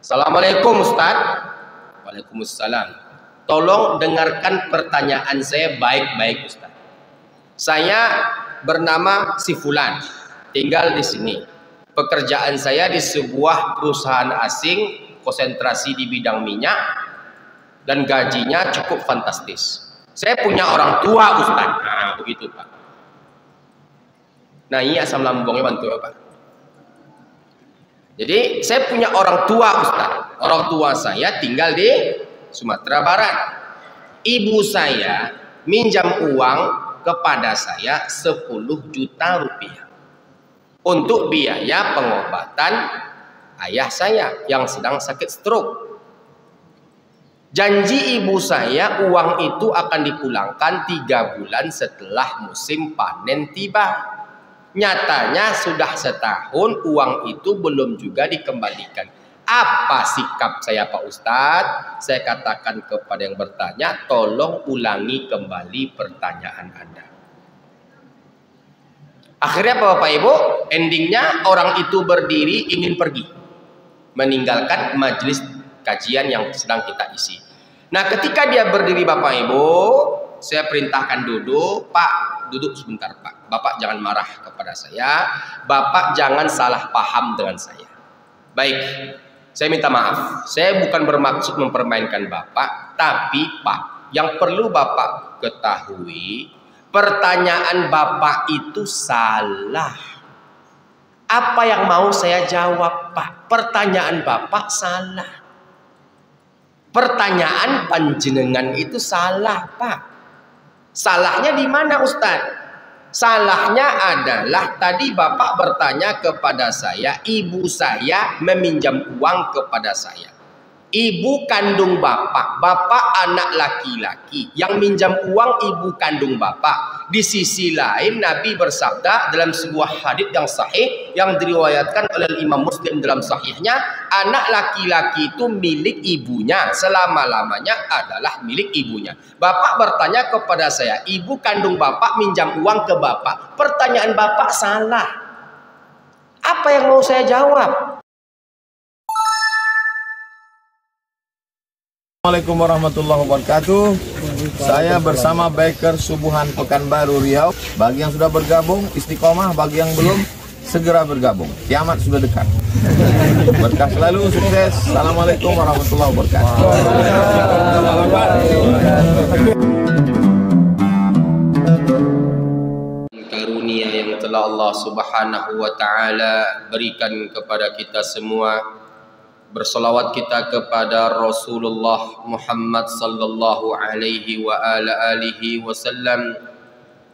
Assalamualaikum Ustaz. Waalaikumsalam. Tolong dengarkan pertanyaan saya baik-baik Ustaz. Saya bernama si Fulan, tinggal di sini. Pekerjaan saya di sebuah perusahaan asing, konsentrasi di bidang minyak, dan gajinya cukup fantastis. Saya punya orang tua Ustaz. Nah, begitu Pak. Nah, ini asam lambungnya bantu Pak. Jadi saya punya orang tua Ustaz. Orang tua saya tinggal di Sumatera Barat. Ibu saya minjam uang kepada saya 10 juta rupiah untuk biaya pengobatan ayah saya yang sedang sakit stroke. Janji ibu saya uang itu akan dipulangkan 3 bulan setelah musim panen tiba. Nyatanya sudah setahun uang itu belum juga dikembalikan. Apa sikap saya Pak Ustadz? Saya katakan kepada yang bertanya, tolong ulangi kembali pertanyaan Anda. Akhirnya Bapak Ibu, endingnya orang itu berdiri ingin pergi, meninggalkan majelis kajian yang sedang kita isi. Nah, ketika dia berdiri Bapak Ibu, saya perintahkan duduk. Pak, duduk sebentar Pak. Bapak jangan marah kepada saya. Bapak jangan salah paham dengan saya. Baik, saya minta maaf. Saya bukan bermaksud mempermainkan Bapak. Tapi Pak, yang perlu Bapak ketahui, pertanyaan Bapak itu salah. Apa yang mau saya jawab Pak? Pertanyaan Bapak salah. Pertanyaan panjenengan itu salah Pak. Salahnya di mana Ustadz? Salahnya adalah tadi Bapak bertanya kepada saya, ibu saya meminjam uang kepada saya. Ibu kandung Bapak, Bapak anak laki-laki yang minjam uang ibu kandung Bapak. Di sisi lain Nabi bersabda dalam sebuah hadits yang sahih yang diriwayatkan oleh Imam Muslim dalam sahihnya, anak laki-laki itu milik ibunya, selama-lamanya adalah milik ibunya. Bapak bertanya kepada saya, ibu kandung Bapak minjam uang ke Bapak. Pertanyaan Bapak salah. Apa yang mau saya jawab? Assalamualaikum warahmatullahi wabarakatuh. Saya bersama Biker Subuhan Pekanbaru Riau. Bagi yang sudah bergabung istiqomah, bagi yang belum segera bergabung. Kiamat sudah dekat. Berkah selalu, sukses. Assalamualaikum warahmatullahi wabarakatuh. Karunia yang telah Allah Subhanahu wa taala berikan kepada kita semua. Bersolawat kita kepada Rasulullah Muhammad sallallahu alaihi wa ala alihi wasallam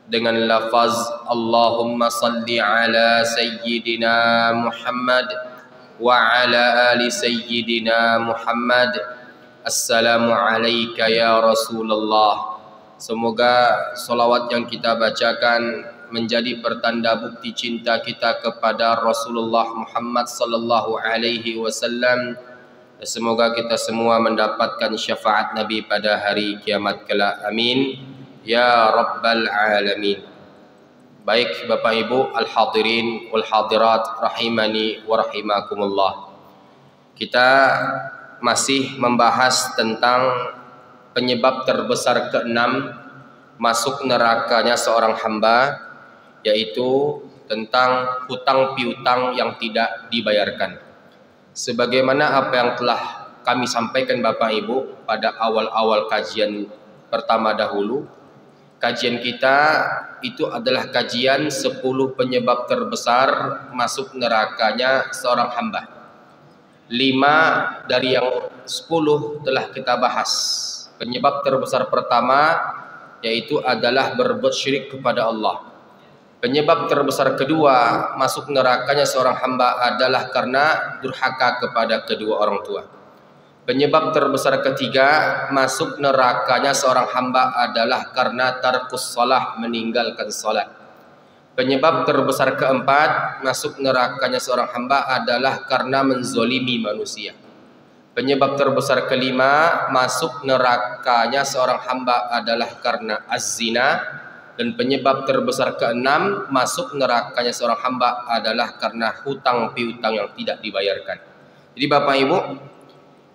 dengan lafaz Allahumma salli ala sayyidina Muhammad wa ala ali sayyidina Muhammad. Assalamu alayka ya Rasulullah. Semoga solawat yang kita bacakan menjadi pertanda bukti cinta kita kepada Rasulullah Muhammad sallallahu alaihi wasallam. Semoga kita semua mendapatkan syafaat Nabi pada hari kiamat kelak. Amin ya rabbal alamin. Baik Bapak Ibu al-hadirin wal hadirat rahimani wa rahimakumullah. Kita masih membahas tentang penyebab terbesar keenam masuk nerakanya seorang hamba, yaitu tentang hutang piutang yang tidak dibayarkan. Sebagaimana apa yang telah kami sampaikan Bapak Ibu pada awal-awal kajian pertama dahulu, kajian kita itu adalah kajian 10 penyebab terbesar masuk nerakanya seorang hamba. 5 dari yang 10 telah kita bahas. Penyebab terbesar pertama yaitu adalah berbuat syirik kepada Allah. Penyebab terbesar kedua masuk nerakanya seorang hamba adalah karena durhaka kepada kedua orang tua. Penyebab terbesar ketiga masuk nerakanya seorang hamba adalah karena tarkus shalah, meninggalkan salat. Penyebab terbesar keempat masuk nerakanya seorang hamba adalah karena menzolimi manusia. Penyebab terbesar kelima masuk nerakanya seorang hamba adalah karena az-zina. Dan penyebab terbesar keenam masuk nerakanya seorang hamba adalah karena hutang piutang yang tidak dibayarkan. Jadi Bapak Ibu,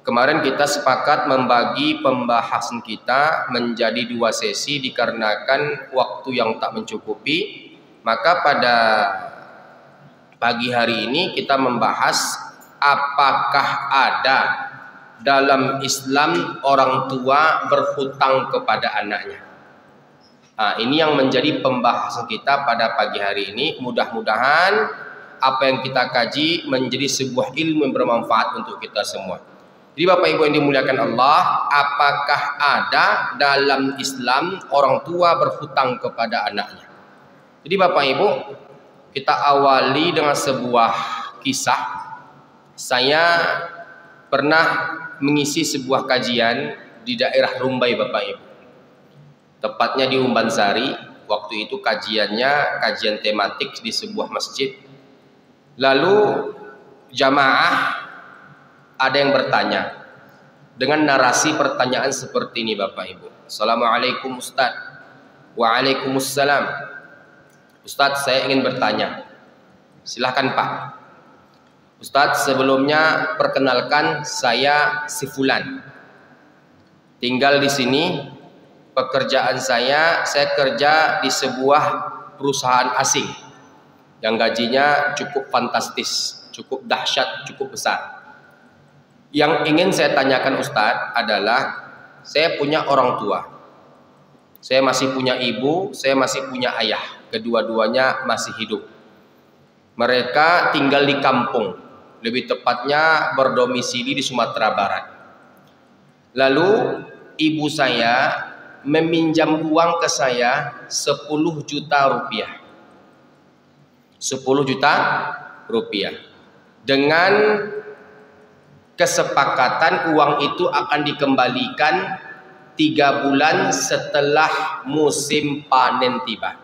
Kemarin kita sepakat membagi pembahasan kita menjadi 2 sesi dikarenakan waktu yang tak mencukupi. Maka pada pagi hari ini kita membahas apakah ada dalam Islam orang tua berhutang kepada anaknya. Nah, ini yang menjadi pembahasan kita pada pagi hari ini. Mudah-mudahan apa yang kita kaji menjadi sebuah ilmu yang bermanfaat untuk kita semua. Jadi Bapak Ibu yang dimuliakan Allah, apakah ada dalam Islam orang tua berhutang kepada anaknya? Jadi Bapak Ibu, kita awali dengan sebuah kisah. Saya pernah mengisi sebuah kajian di daerah Rumbai Bapak Ibu. Tepatnya di Umbansari. Waktu itu kajiannya kajian tematik di sebuah masjid. Lalu jamaah ada yang bertanya dengan narasi pertanyaan seperti ini Bapak Ibu. Assalamualaikum Ustaz. Waalaikumsalam. Ustaz, saya ingin bertanya. Silahkan Pak. Ustaz, sebelumnya perkenalkan saya si Fulan. Tinggal di sini. Pekerjaan saya kerja di sebuah perusahaan asing yang gajinya cukup fantastis, cukup dahsyat, cukup besar. Yang ingin saya tanyakan Ustaz adalah saya punya orang tua. Saya masih punya ibu, saya masih punya ayah. Kedua-duanya masih hidup. Mereka tinggal di kampung, lebih tepatnya berdomisili di Sumatera Barat. Lalu ibu saya meminjam uang ke saya 10 juta rupiah. 10 juta rupiah. Dengan kesepakatan uang itu akan dikembalikan 3 bulan setelah musim panen tiba.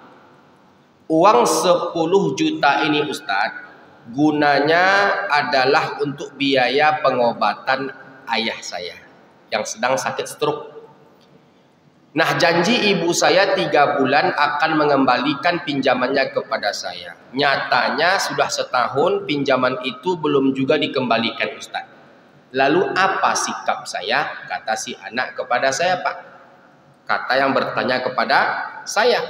Uang 10 juta ini Ustadz, gunanya adalah untuk biaya pengobatan ayah saya yang sedang sakit stroke. Nah, janji ibu saya 3 bulan akan mengembalikan pinjamannya kepada saya. Nyatanya sudah setahun pinjaman itu belum juga dikembalikan Ustaz. Lalu apa sikap saya? Kata si anak kepada saya, Pak. Kata yang bertanya kepada saya.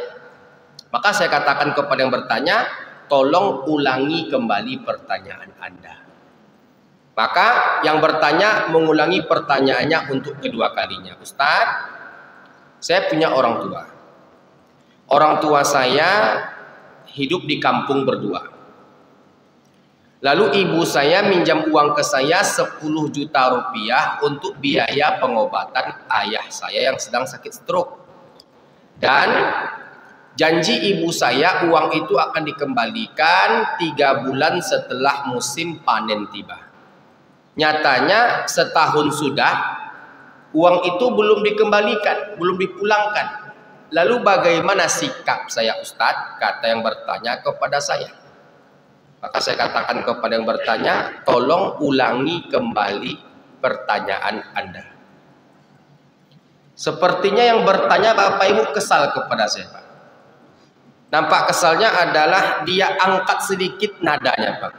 Maka saya katakan kepada yang bertanya, tolong ulangi kembali pertanyaan Anda. Maka yang bertanya mengulangi pertanyaannya untuk kedua kalinya. Ustaz, saya punya orang tua. Orang tua saya hidup di kampung berdua. Lalu ibu saya minjam uang ke saya 10 juta rupiah untuk biaya pengobatan ayah saya yang sedang sakit stroke. Dan janji ibu saya uang itu akan dikembalikan 3 bulan setelah musim panen tiba. Nyatanya setahun sudah uang itu belum dikembalikan, belum dipulangkan. Lalu bagaimana sikap saya Ustadz? Kata yang bertanya kepada saya. Maka saya katakan kepada yang bertanya, tolong ulangi kembali pertanyaan Anda. Sepertinya yang bertanya Bapak Ibu kesal kepada saya, Pak. Nampak kesalnya adalah dia angkat sedikit nadanya, Pak.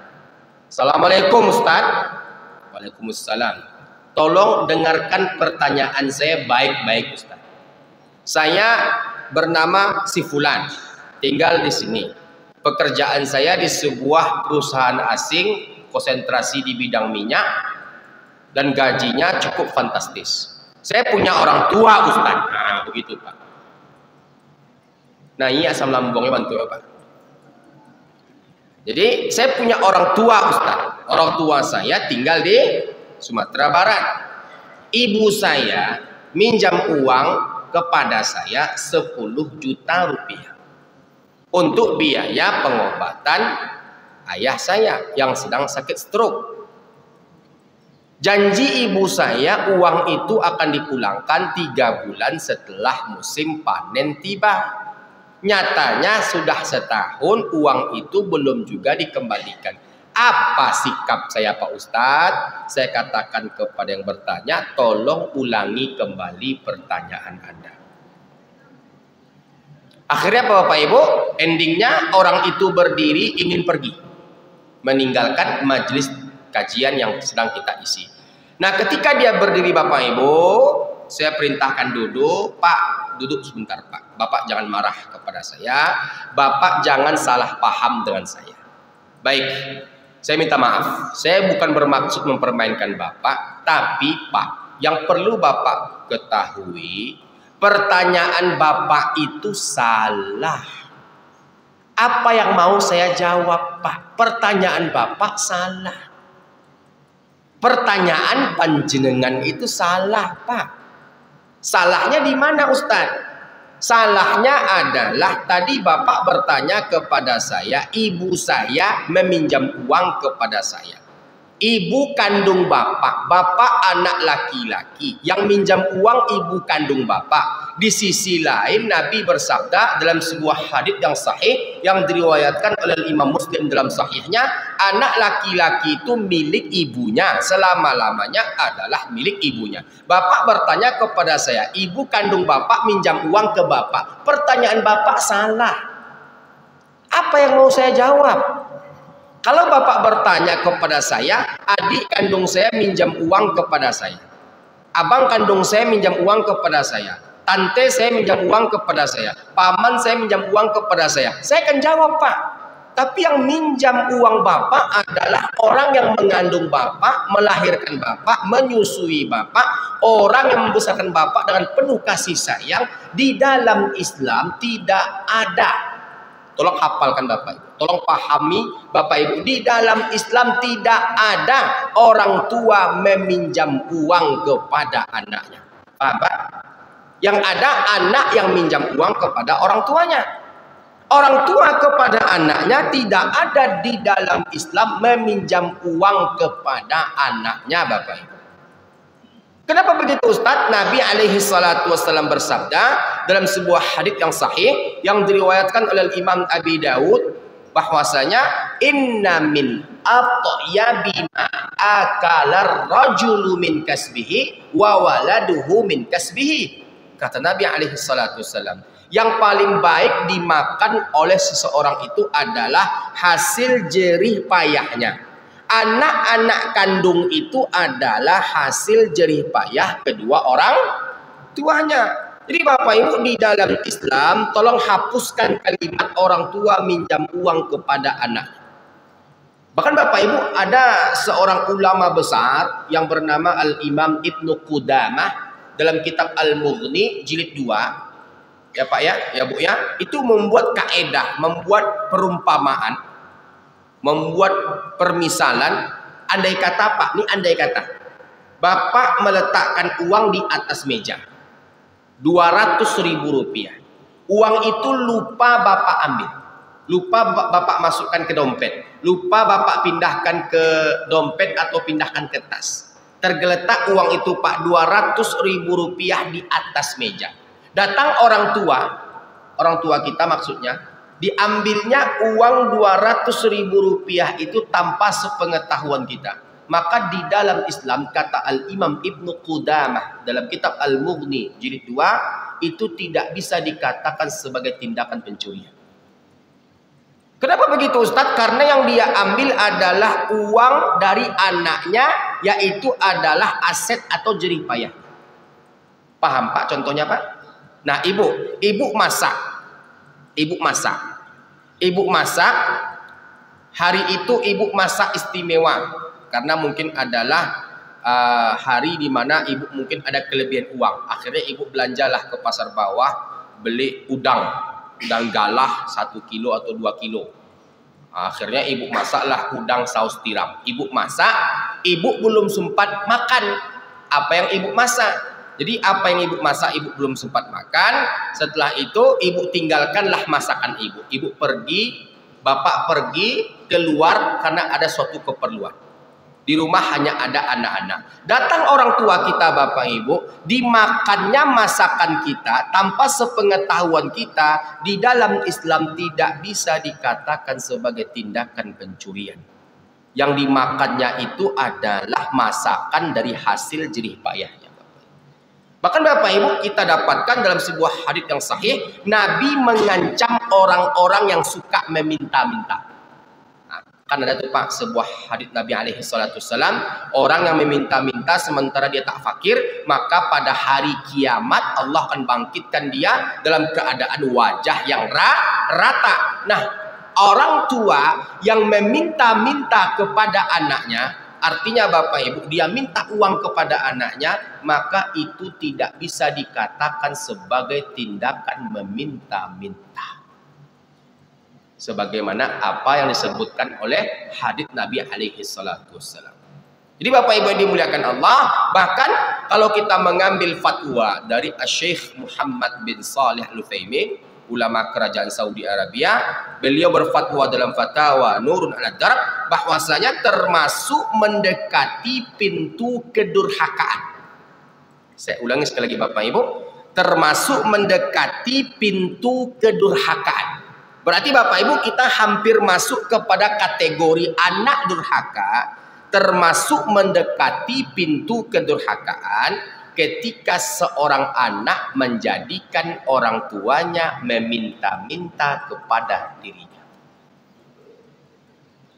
Assalamualaikum Ustadz. Waalaikumsalam. Tolong dengarkan pertanyaan saya baik-baik Ustaz. Saya bernama si Fulan, tinggal di sini. Pekerjaan saya di sebuah perusahaan asing, konsentrasi di bidang minyak, dan gajinya cukup fantastis. Saya punya orang tua Ustaz. Nah, begitu Pak. Nah, ini asam lambungnya bantu Pak. Jadi, saya punya orang tua Ustaz. Orang tua saya tinggal di Sumatera Barat. Ibu saya minjam uang kepada saya 10 juta rupiah untuk biaya pengobatan ayah saya yang sedang sakit stroke. Janji ibu saya uang itu akan dipulangkan 3 bulan setelah musim panen tiba. Nyatanya sudah setahun uang itu belum juga dikembalikan. Apa sikap saya Pak Ustadz? Saya katakan kepada yang bertanya, tolong ulangi kembali pertanyaan Anda. Akhirnya Bapak Ibu, endingnya orang itu berdiri ingin pergi, meninggalkan majelis kajian yang sedang kita isi. Nah, ketika dia berdiri Bapak Ibu, saya perintahkan duduk. Pak, duduk sebentar Pak. Bapak jangan marah kepada saya. Bapak jangan salah paham dengan saya. Baik, saya minta maaf. Saya bukan bermaksud mempermainkan Bapak. Tapi Pak, yang perlu Bapak ketahui, pertanyaan Bapak itu salah. Apa yang mau saya jawab Pak? Pertanyaan Bapak salah. Pertanyaan panjenengan itu salah Pak. Salahnya di mana Ustadz? Salahnya adalah tadi Bapak bertanya kepada saya, ibu saya meminjam uang kepada saya. Ibu kandung Bapak, Bapak anak laki-laki yang minjam uang ibu kandung Bapak. Di sisi lain Nabi bersabda dalam sebuah hadis yang sahih yang diriwayatkan oleh Imam Muslim dalam sahihnya, anak laki-laki itu milik ibunya, selama-lamanya adalah milik ibunya. Bapak bertanya kepada saya, ibu kandung Bapak minjam uang ke Bapak. Pertanyaan Bapak salah. Apa yang mau saya jawab? Kalau Bapak bertanya kepada saya, adik kandung saya minjam uang kepada saya, abang kandung saya minjam uang kepada saya, tante saya minjam uang kepada saya, paman saya minjam uang kepada saya akan jawab Pak. Tapi yang minjam uang Bapak adalah orang yang mengandung Bapak, melahirkan Bapak, menyusui Bapak, orang yang membesarkan Bapak dengan penuh kasih sayang. Di dalam Islam tidak ada. Tolong hafalkan Bapak Ibu. Tolong pahami Bapak Ibu. Di dalam Islam tidak ada orang tua meminjam uang kepada anaknya. Paham Pak? Yang ada anak yang minjam uang kepada orang tuanya. Orang tua kepada anaknya tidak ada di dalam Islam meminjam uang kepada anaknya Bapak Ibu. Kenapa begitu Ustaz? Nabi alaihi salatu wassalam bersabda dalam sebuah hadits yang sahih yang diriwayatkan oleh Imam Abi Daud bahwasanya inna min atyabi ma akalar rajulu min kasbihi wa waladuhu min kasbihi. Kata Nabi alaihi salatu wassalam, yang paling baik dimakan oleh seseorang itu adalah hasil jerih payahnya. Anak-anak kandung itu adalah hasil jerih payah kedua orang tuanya. Jadi Bapak Ibu, di dalam Islam tolong hapuskan kalimat orang tua minjam uang kepada anak. Bahkan Bapak Ibu, ada seorang ulama besar yang bernama Al-Imam Ibnu Qudamah dalam kitab Al-Mughni jilid 2. Ya Pak ya Bu ya, itu membuat kaedah, membuat perumpamaan, membuat permisalan. Andai kata Pak, ini andai kata Bapak meletakkan uang di atas meja 200.000 rupiah. Uang itu lupa Bapak ambil, lupa Bapak masukkan ke dompet, lupa Bapak pindahkan ke dompet atau pindahkan ke tas. Tergeletak uang itu Pak 200.000 rupiah di atas meja. Datang orang tua kita maksudnya, diambilnya uang 200.000 rupiah itu tanpa sepengetahuan kita. Maka di dalam Islam kata Al-Imam Ibnu Qudamah dalam kitab Al-Mughni jilid 2, itu tidak bisa dikatakan sebagai tindakan pencurian. Kenapa begitu Ustadz? Karena yang dia ambil adalah uang dari anaknya, yaitu adalah aset atau jerih payah. Paham Pak contohnya Pak? Nah ibu masak. Ibu masak, hari itu ibu masak istimewa karena mungkin adalah hari di mana ibu mungkin ada kelebihan uang. Akhirnya ibu belanjalah ke pasar bawah, beli udang galah 1 kilo atau 2 kilo. Akhirnya ibu masaklah udang saus tiram. Ibu masak, ibu belum sempat makan apa yang ibu masak. Jadi apa yang ibu masak ibu belum sempat makan. Setelah itu ibu tinggalkanlah masakan ibu. Ibu pergi, bapak pergi keluar karena ada suatu keperluan. Di rumah hanya ada anak-anak. Datang orang tua kita Bapak Ibu, dimakannya masakan kita tanpa sepengetahuan kita. Di dalam Islam tidak bisa dikatakan sebagai tindakan pencurian. Yang dimakannya itu adalah masakan dari hasil jerih payahnya. Bahkan Bapak Ibu, kita dapatkan dalam sebuah hadits yang sahih, Nabi mengancam orang-orang yang suka meminta-minta. Nah, Kan ada tuh Pak sebuah hadits Nabi alaihi salatu wassalam, orang yang meminta-minta sementara dia tak fakir, maka pada hari kiamat Allah akan bangkitkan dia dalam keadaan wajah yang rata. Nah, orang tua yang meminta-minta kepada anaknya, artinya Bapak Ibu, dia minta uang kepada anaknya, maka itu tidak bisa dikatakan sebagai tindakan meminta-minta. Sebagaimana apa yang disebutkan oleh hadits Nabi alaihi salatu wassalam. Jadi Bapak Ibu yang dimuliakan Allah, bahkan kalau kita mengambil fatwa dari Syekh Muhammad bin Shalih Al-Utsaimin, ulama kerajaan Saudi Arabia, beliau berfatwa dalam fatwa Nurun ala Darb bahwasanya termasuk mendekati pintu kedurhakaan. Saya ulangi sekali lagi Bapak Ibu, termasuk mendekati pintu kedurhakaan. Berarti Bapak Ibu kita hampir masuk kepada kategori anak durhaka, termasuk mendekati pintu kedurhakaan ketika seorang anak menjadikan orang tuanya meminta-minta kepada dirinya.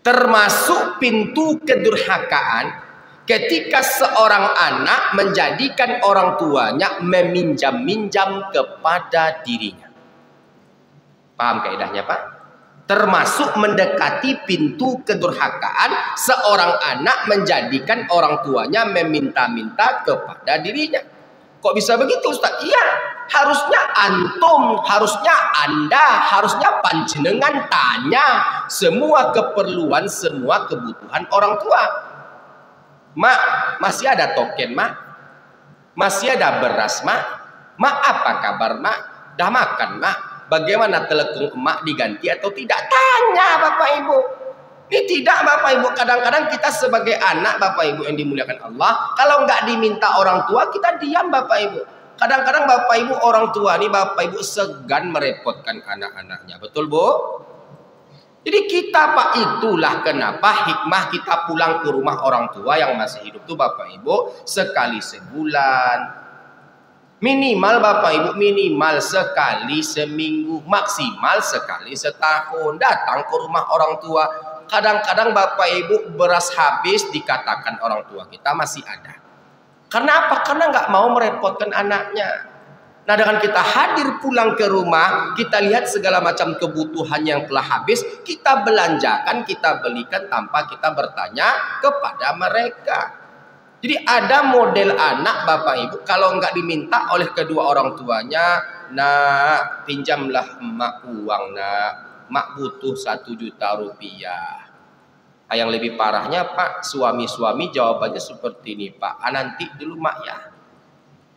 Termasuk pintu kedurhakaan ketika seorang anak menjadikan orang tuanya meminjam-minjam kepada dirinya. Paham kaidahnya Pak? Termasuk mendekati pintu kedurhakaan seorang anak menjadikan orang tuanya meminta-minta kepada dirinya. Kok bisa begitu Ustaz? Iya, harusnya antum, harusnya Anda, harusnya panjenengan tanya semua keperluan, semua kebutuhan orang tua. Mak, masih ada token Mak? Masih ada beras Mak? Mak apa kabar Mak? Dah makan Mak? Bagaimana telekung emak diganti atau tidak? Tanya Bapak Ibu. Ini tidak Bapak Ibu. Kadang-kadang kita sebagai anak Bapak Ibu yang dimuliakan Allah, kalau nggak diminta orang tua, kita diam Bapak Ibu. Kadang-kadang Bapak Ibu orang tua ini Bapak Ibu segan merepotkan anak-anaknya. Betul Bu? Jadi kita Pak, itulah kenapa hikmah kita pulang ke rumah orang tua yang masih hidup tuh Bapak Ibu sekali sebulan. Minimal Bapak Ibu, minimal sekali seminggu, maksimal sekali setahun. Datang ke rumah orang tua. Kadang-kadang Bapak Ibu beras habis, dikatakan orang tua kita masih ada. Karena apa? Karena nggak mau merepotkan anaknya. Nah, dengan kita hadir pulang ke rumah, kita lihat segala macam kebutuhan yang telah habis, kita belanjakan, kita belikan tanpa kita bertanya kepada mereka. Jadi ada model anak Bapak Ibu, kalau nggak diminta oleh kedua orang tuanya, nak pinjamlah emak uang nak, mak butuh 1 juta rupiah. Yang lebih parahnya Pak, suami-suami jawabannya seperti ini Pak, nanti dulu mak ya,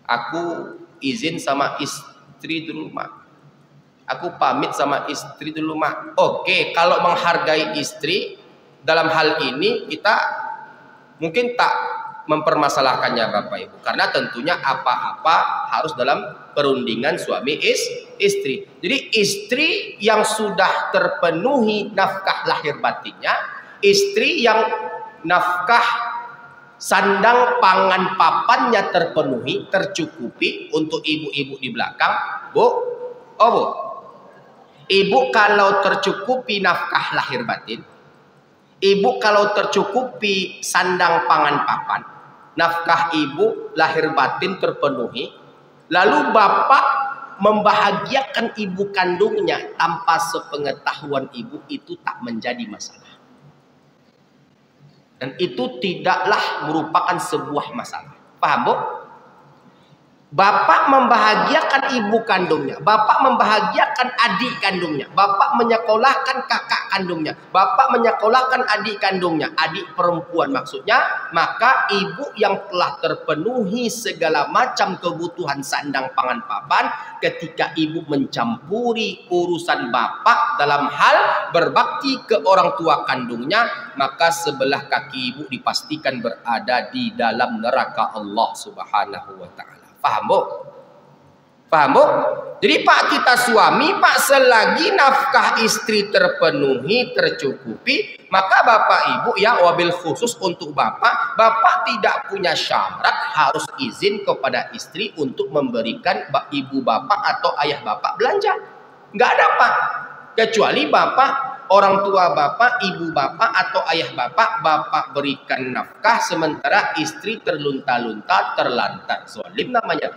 aku izin sama istri dulu mak, aku pamit sama istri dulu mak. Oke, kalau menghargai istri dalam hal ini kita mungkin tak mempermasalahkannya Bapak Ibu, karena tentunya apa-apa harus dalam perundingan suami istri. Jadi istri yang sudah terpenuhi nafkah lahir batinnya, istri yang nafkah sandang pangan papannya terpenuhi, tercukupi untuk ibu-ibu di belakang. Bu, oh Bu, ibu kalau tercukupi nafkah lahir batin, ibu kalau tercukupi sandang pangan papan, nafkah ibu lahir batin terpenuhi, lalu bapak membahagiakan ibu kandungnya tanpa sepengetahuan ibu, itu tak menjadi masalah. Dan itu tidaklah merupakan sebuah masalah. Paham Bu? Bapak membahagiakan ibu kandungnya, bapak membahagiakan adik kandungnya, bapak menyekolahkan kakak kandungnya, bapak menyekolahkan adik kandungnya, adik perempuan maksudnya, maka ibu yang telah terpenuhi segala macam kebutuhan sandang pangan papan, ketika ibu mencampuri urusan bapak dalam hal berbakti ke orang tua kandungnya, maka sebelah kaki ibu dipastikan berada di dalam neraka Allah Subhanahu wa Ta'ala. Paham Bu? Paham Bu? Jadi Pak, kita suami Pak, selagi nafkah istri terpenuhi, tercukupi, maka Bapak Ibu ya, wabil khusus untuk Bapak tidak punya syarat harus izin kepada istri untuk memberikan ibu Bapak atau ayah Bapak belanja. Nggak ada Pak. Kecuali Bapak orang tua bapak, ibu bapak atau ayah bapak berikan nafkah sementara istri terlunta-lunta, terlantar. Zalim namanya.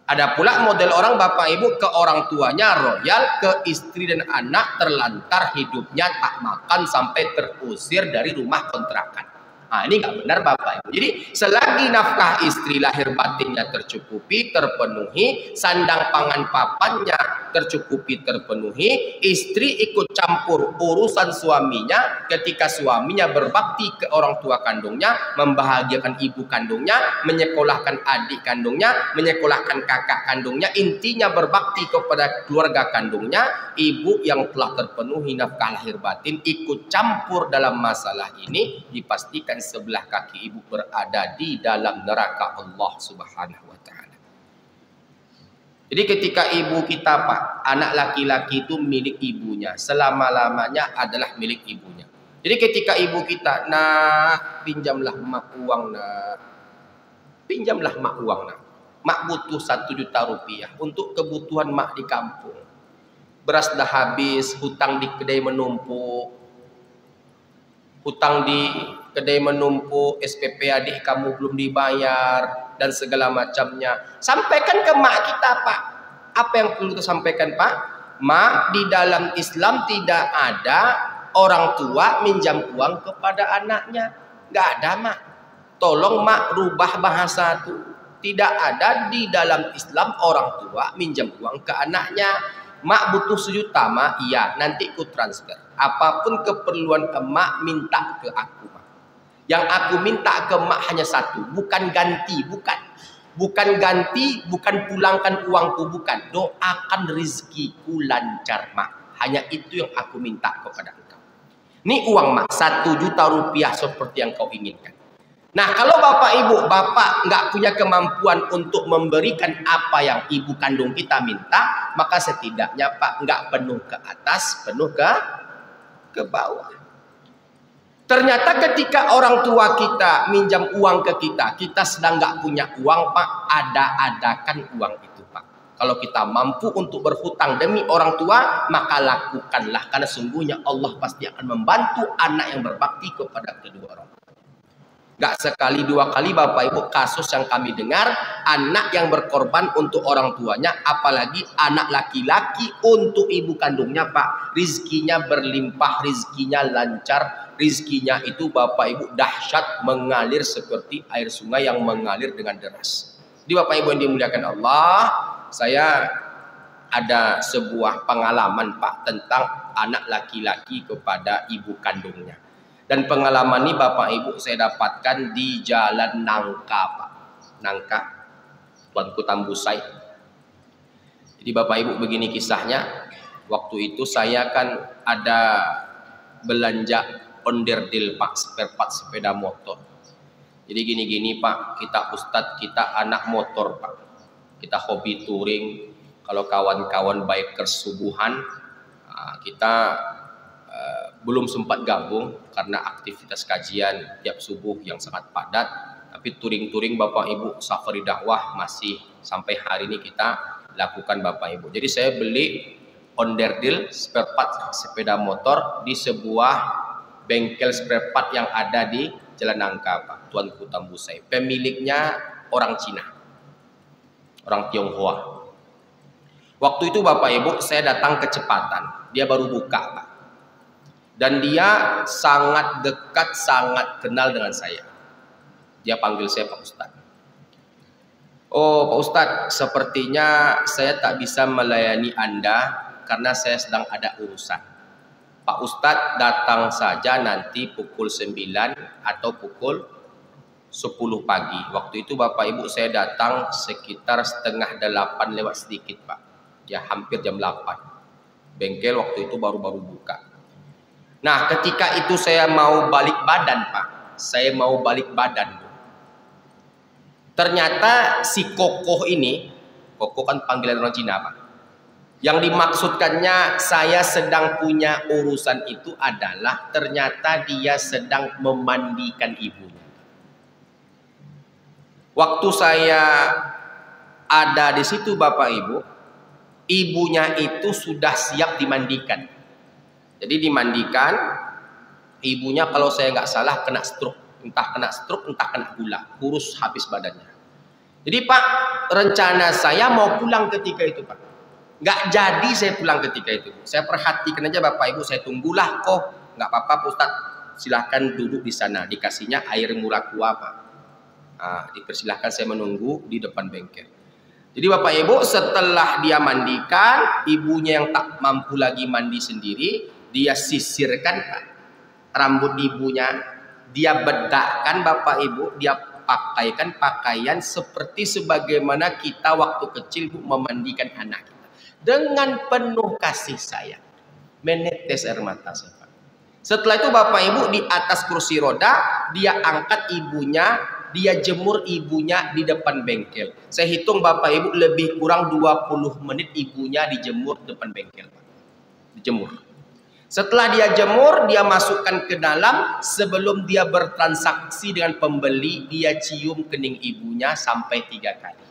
Ada pula model orang bapak ibu ke orang tuanya royal, ke istri dan anak terlantar hidupnya, tak makan sampai terusir dari rumah kontrakan. Nah, ini nggak benar bapak ibu. Jadi selagi nafkah istri lahir batinnya tercukupi, terpenuhi, sandang pangan papannya tercukupi, terpenuhi, istri ikut campur urusan suaminya ketika suaminya berbakti ke orang tua kandungnya, membahagiakan ibu kandungnya, menyekolahkan adik kandungnya, menyekolahkan kakak kandungnya, intinya berbakti kepada keluarga kandungnya. Ibu yang telah terpenuhi nafkah lahir batin ikut campur dalam masalah ini, dipastikan sebelah kaki ibu berada di dalam neraka Allah Subhanahu wa taala. Jadi ketika ibu kita Pak, anak laki-laki itu milik ibunya, selama-lamanya adalah milik ibunya. Jadi ketika ibu kita, "Nah, pinjamlah mak uang, nah. Pinjamlah mak uang, nah. Mak butuh 1 juta rupiah untuk kebutuhan mak di kampung. Beras dah habis, hutang di kedai menumpuk. Hutang di kedai menumpuk, SPP adik kamu belum dibayar, dan segala macamnya." Sampaikan ke mak kita Pak. Apa yang perlu kita sampaikan Pak? Mak, di dalam Islam tidak ada orang tua minjam uang kepada anaknya. Nggak ada mak. Tolong mak rubah bahasa itu. Tidak ada di dalam Islam orang tua minjam uang ke anaknya. Mak butuh 1 juta mak, iya nanti ku transfer. Apapun keperluan emak minta ke aku mak. Yang aku minta ke mak hanya 1, bukan ganti, bukan ganti, bukan pulangkan uangku, bukan. Doakan rizkiku lancar mak. Hanya itu yang aku minta kepada engkau. Ini uang mak, 1 juta rupiah seperti yang kau inginkan. Nah, kalau bapak ibu, bapak nggak punya kemampuan untuk memberikan apa yang ibu kandung kita minta, maka setidaknya Pak nggak penuh ke atas, penuh ke bawah. Ternyata ketika orang tua kita minjam uang ke kita sedang nggak punya uang Pak, adakan uang itu Pak. Kalau kita mampu untuk berhutang demi orang tua, maka lakukanlah, karena sungguhnya Allah pasti akan membantu anak yang berbakti kepada kedua orang. Gak sekali 2 kali bapak ibu kasus yang kami dengar, anak yang berkorban untuk orang tuanya, apalagi anak laki-laki untuk ibu kandungnya Pak. Rizkinya berlimpah, rizkinya lancar, rizkinya itu bapak ibu dahsyat, mengalir seperti air sungai yang mengalir dengan deras. Di bapak ibu yang dimuliakan Allah, saya ada sebuah pengalaman Pak tentang anak laki-laki kepada ibu kandungnya. Dan pengalaman ini bapak ibu saya dapatkan di Jalan Nangka Pak. Nangka, Tuanku Tambusai. Jadi bapak ibu begini kisahnya. Waktu itu saya kan ada belanja onderdil Pak, spare part sepeda motor. Jadi gini-gini Pak, kita ustadz, kita anak motor Pak. Kita hobi touring. Kalau kawan-kawan bikers subuhan, kita belum sempat gabung karena aktivitas kajian tiap subuh yang sangat padat. Tapi touring-touring bapak ibu, safari dakwah masih sampai hari ini kita lakukan bapak ibu. Jadi saya beli onderdil spare part sepeda motor di sebuah bengkel spare part yang ada di Jalan Nangka Pak, Tuanku Tambusai. Pemiliknya orang Cina, orang Tionghoa. Waktu itu bapak ibu saya datang kecepatan, dia baru buka Pak. Dan dia sangat dekat, sangat kenal dengan saya. Dia panggil saya Pak Ustadz. "Oh Pak Ustadz, sepertinya saya tak bisa melayani Anda karena saya sedang ada urusan. Pak Ustadz datang saja nanti pukul 9 atau pukul 10 pagi. Waktu itu bapak ibu saya datang sekitar setengah 8 lewat sedikit Pak. Ya hampir jam 8. Bengkel waktu itu baru-baru buka. Nah, ketika itu saya mau balik badan Pak. Saya mau balik badan. Ternyata si Kokoh ini, Kokoh kan panggilan orang Cina Pak. Yang dimaksudkannya saya sedang punya urusan itu adalah ternyata dia sedang memandikan ibunya. Waktu saya ada di situ bapak ibu, ibunya itu sudah siap dimandikan. Jadi dimandikan, ibunya kalau saya nggak salah kena stroke, entah kena gula, kurus habis badannya. Jadi Pak, rencana saya mau pulang ketika itu Pak. Nggak jadi saya pulang ketika itu. Saya perhatikan aja Bapak Ibu, saya tunggulah kok. Nggak apa-apa Pak Ustadz, silahkan duduk di sana. Dikasihnya air murakuwa Pak. Nah, dipersilahkan saya menunggu di depan bengkel. Jadi Bapak Ibu, setelah dia mandikan, ibunya yang tak mampu lagi mandi sendiri, dia sisirkan Pak rambut ibunya, dia bedakkan Bapak Ibu, dia pakaikan pakaian seperti sebagaimana kita waktu kecil Bu memandikan anak kita. Dengan penuh kasih sayang, menetes air mata saya Pak. Setelah itu Bapak Ibu di atas kursi roda, dia angkat ibunya, dia jemur ibunya di depan bengkel. Saya hitung Bapak Ibu lebih kurang 20 menit ibunya dijemur di depan bengkel Pak. Dijemur. Setelah dia jemur, dia masukkan ke dalam. Sebelum dia bertransaksi dengan pembeli, dia cium kening ibunya sampai 3 kali.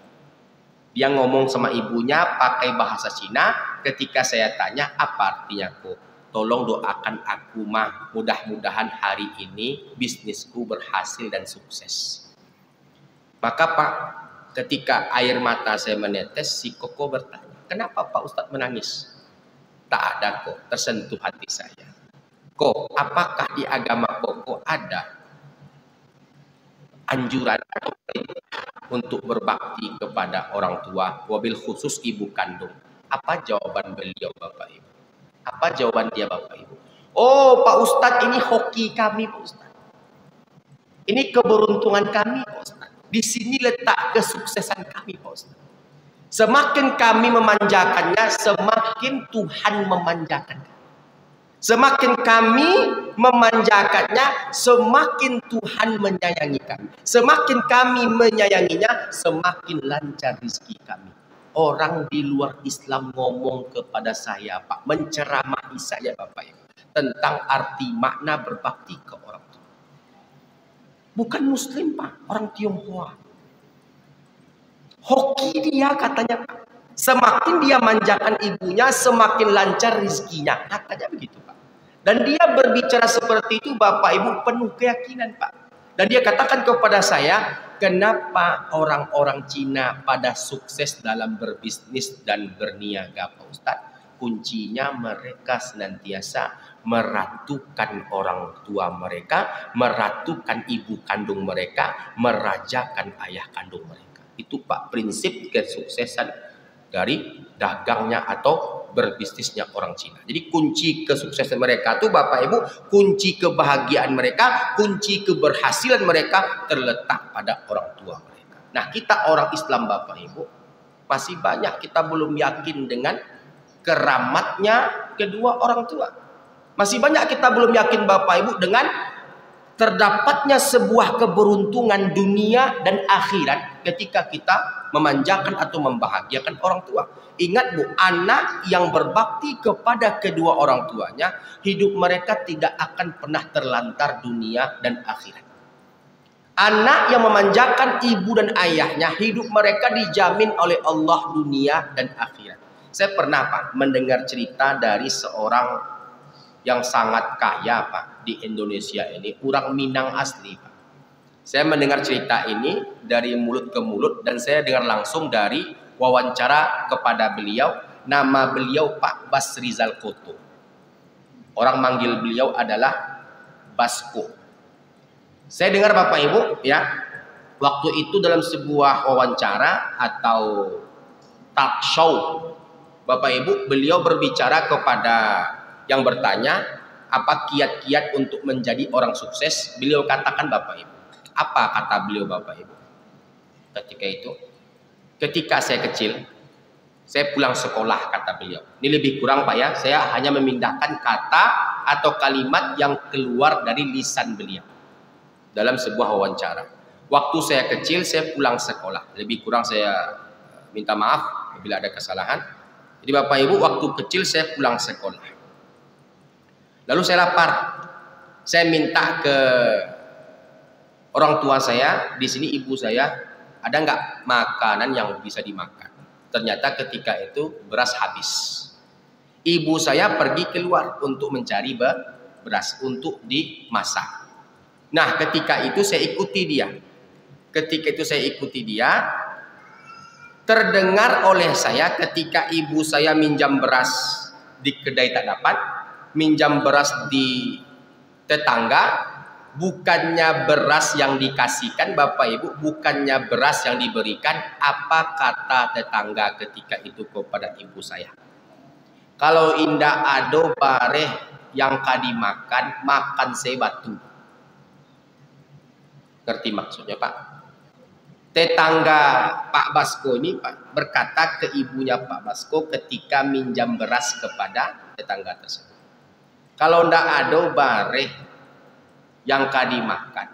Dia ngomong sama ibunya pakai bahasa Cina. Ketika saya tanya, apa artinya kok? Tolong doakan aku mah, mudah-mudahan hari ini bisnisku berhasil dan sukses. Maka Pak, ketika air mata saya menetes, si Koko bertanya, kenapa Pak Ustadz menangis? Tak ada kok, tersentuh hati saya. Kok, apakah di agama Koko ada anjuran untuk berbakti kepada orang tua, wabil khusus ibu kandung? Apa jawaban beliau Bapak Ibu? Apa jawaban dia Bapak Ibu? Oh Pak Ustadz, ini hoki kami Pak Ustadz. Ini keberuntungan kami Pak Ustadz. Di sini letak kesuksesan kami Pak Ustadz. Semakin kami memanjakannya, semakin Tuhan memanjakan. Semakin kami memanjakannya, semakin Tuhan menyayangi kami. Semakin kami menyayanginya, semakin lancar rezeki kami. Orang di luar Islam ngomong kepada saya Pak, menceramahi saya Bapak Ibu, tentang arti makna berbakti ke orang tua. Bukan Muslim Pak, orang Tionghoa. Hoki dia katanya Pak. Semakin dia manjakan ibunya, semakin lancar rezekinya. Katanya begitu Pak. Dan dia berbicara seperti itu Bapak Ibu penuh keyakinan Pak. Dan dia katakan kepada saya, kenapa orang-orang Cina pada sukses dalam berbisnis dan berniaga Pak Ustadz? Kuncinya mereka senantiasa meratukan orang tua mereka, meratukan ibu kandung mereka, merajakan ayah kandung mereka. Itu Pak prinsip kesuksesan dari dagangnya atau berbisnisnya orang Cina. Jadi kunci kesuksesan mereka itu Bapak Ibu, kunci kebahagiaan mereka, kunci keberhasilan mereka terletak pada orang tua mereka. Nah kita orang Islam Bapak Ibu, masih banyak kita belum yakin dengan keramatnya kedua orang tua. Masih banyak kita belum yakin Bapak Ibu dengan terdapatnya sebuah keberuntungan dunia dan akhirat ketika kita memanjakan atau membahagiakan orang tua. Ingat Bu, anak yang berbakti kepada kedua orang tuanya, hidup mereka tidak akan pernah terlantar dunia dan akhirat. Anak yang memanjakan ibu dan ayahnya, hidup mereka dijamin oleh Allah dunia dan akhirat. Saya pernah Pak mendengar cerita dari seorang yang sangat kaya Pak di Indonesia ini, orang Minang asli Pak. Saya mendengar cerita ini dari mulut ke mulut dan saya dengar langsung dari wawancara kepada beliau. Nama beliau Pak Bas Rizal Koto. Orang manggil beliau adalah Basko. Saya dengar Bapak Ibu ya, waktu itu dalam sebuah wawancara atau talk show, Bapak Ibu, beliau berbicara kepada yang bertanya, apa kiat-kiat untuk menjadi orang sukses? Beliau katakan Bapak Ibu. Apa kata beliau Bapak Ibu? Ketika itu, ketika saya kecil, saya pulang sekolah kata beliau. Ini lebih kurang Pak ya, saya hanya memindahkan kata atau kalimat yang keluar dari lisan beliau dalam sebuah wawancara. Waktu saya kecil, saya pulang sekolah. Lebih kurang saya minta maaf bila ada kesalahan. Jadi Bapak Ibu, waktu kecil saya pulang sekolah. Lalu saya lapar. Saya minta ke orang tua saya, di sini ibu saya, ada nggak makanan yang bisa dimakan? Ternyata ketika itu beras habis. Ibu saya pergi keluar untuk mencari beras untuk dimasak. Nah, ketika itu saya ikuti dia. Terdengar oleh saya ketika ibu saya minjam beras di kedai tak dapat, minjam beras di tetangga, bukannya beras yang dikasihkan Bapak Ibu, bukannya beras yang diberikan. Apa kata tetangga ketika itu kepada ibu saya? Kalau indah ado bareh yang kadimakan, makan sebatu. Ngerti maksudnya Pak? Tetangga Pak Basko ini Pak berkata ke ibunya Pak Basko ketika minjam beras kepada tetangga tersebut. Kalau ndak ada bareh yang kadimakan,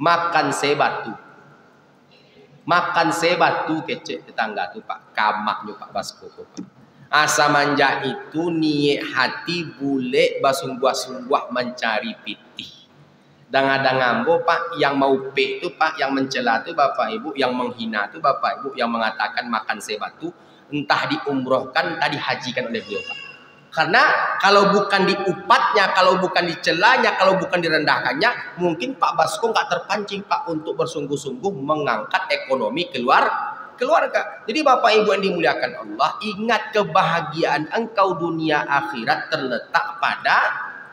makan sebatu. Makan sebatu kece tetangga tu Pak, kamaknya Pak Basko Pak. Asa manja itu niat hati bule basungguh-sungguh mencari pitih. Dangan-dangambo Pak, yang mau pe itu Pak, yang mencela itu Bapak Ibu, yang menghina itu Bapak Ibu, yang mengatakan makan sebatu, entah diumrohkan, entah dihajikan oleh beliau Pak. Karena kalau bukan diupatnya, kalau bukan dicelanya, kalau bukan direndahkannya, mungkin Pak Basko nggak terpancing Pak untuk bersungguh-sungguh mengangkat ekonomi keluarga. Jadi Bapak Ibu yang dimuliakan Allah, ingat kebahagiaan engkau dunia akhirat terletak pada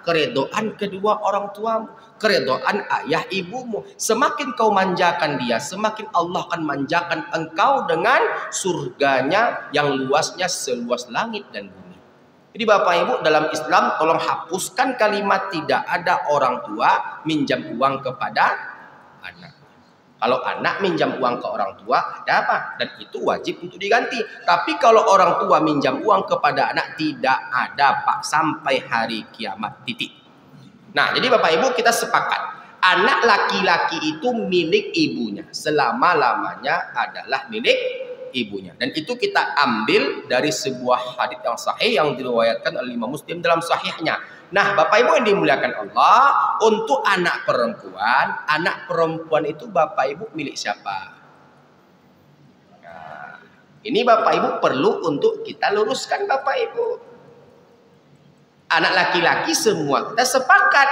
keredoan kedua orang tuamu, keredoan ayah ibumu. Semakin kau manjakan dia, semakin Allah akan manjakan engkau dengan surganya yang luasnya seluas langit dan bumi. Jadi Bapak Ibu, dalam Islam tolong hapuskan kalimat tidak ada orang tua minjam uang kepada anak. Kalau anak minjam uang ke orang tua, ada apa? Dan itu wajib untuk diganti. Tapi kalau orang tua minjam uang kepada anak, tidak ada Pak sampai hari kiamat titik. Nah, jadi Bapak Ibu kita sepakat. Anak laki-laki itu milik ibunya. Selama-lamanya adalah milik ibunya. Dan itu kita ambil dari sebuah hadits yang sahih yang diriwayatkan oleh Imam Muslim dalam sahihnya. Nah, Bapak Ibu yang dimuliakan Allah, untuk anak perempuan itu Bapak Ibu milik siapa? Nah, ini Bapak Ibu perlu untuk kita luruskan Bapak Ibu. Anak laki-laki semua kita sepakat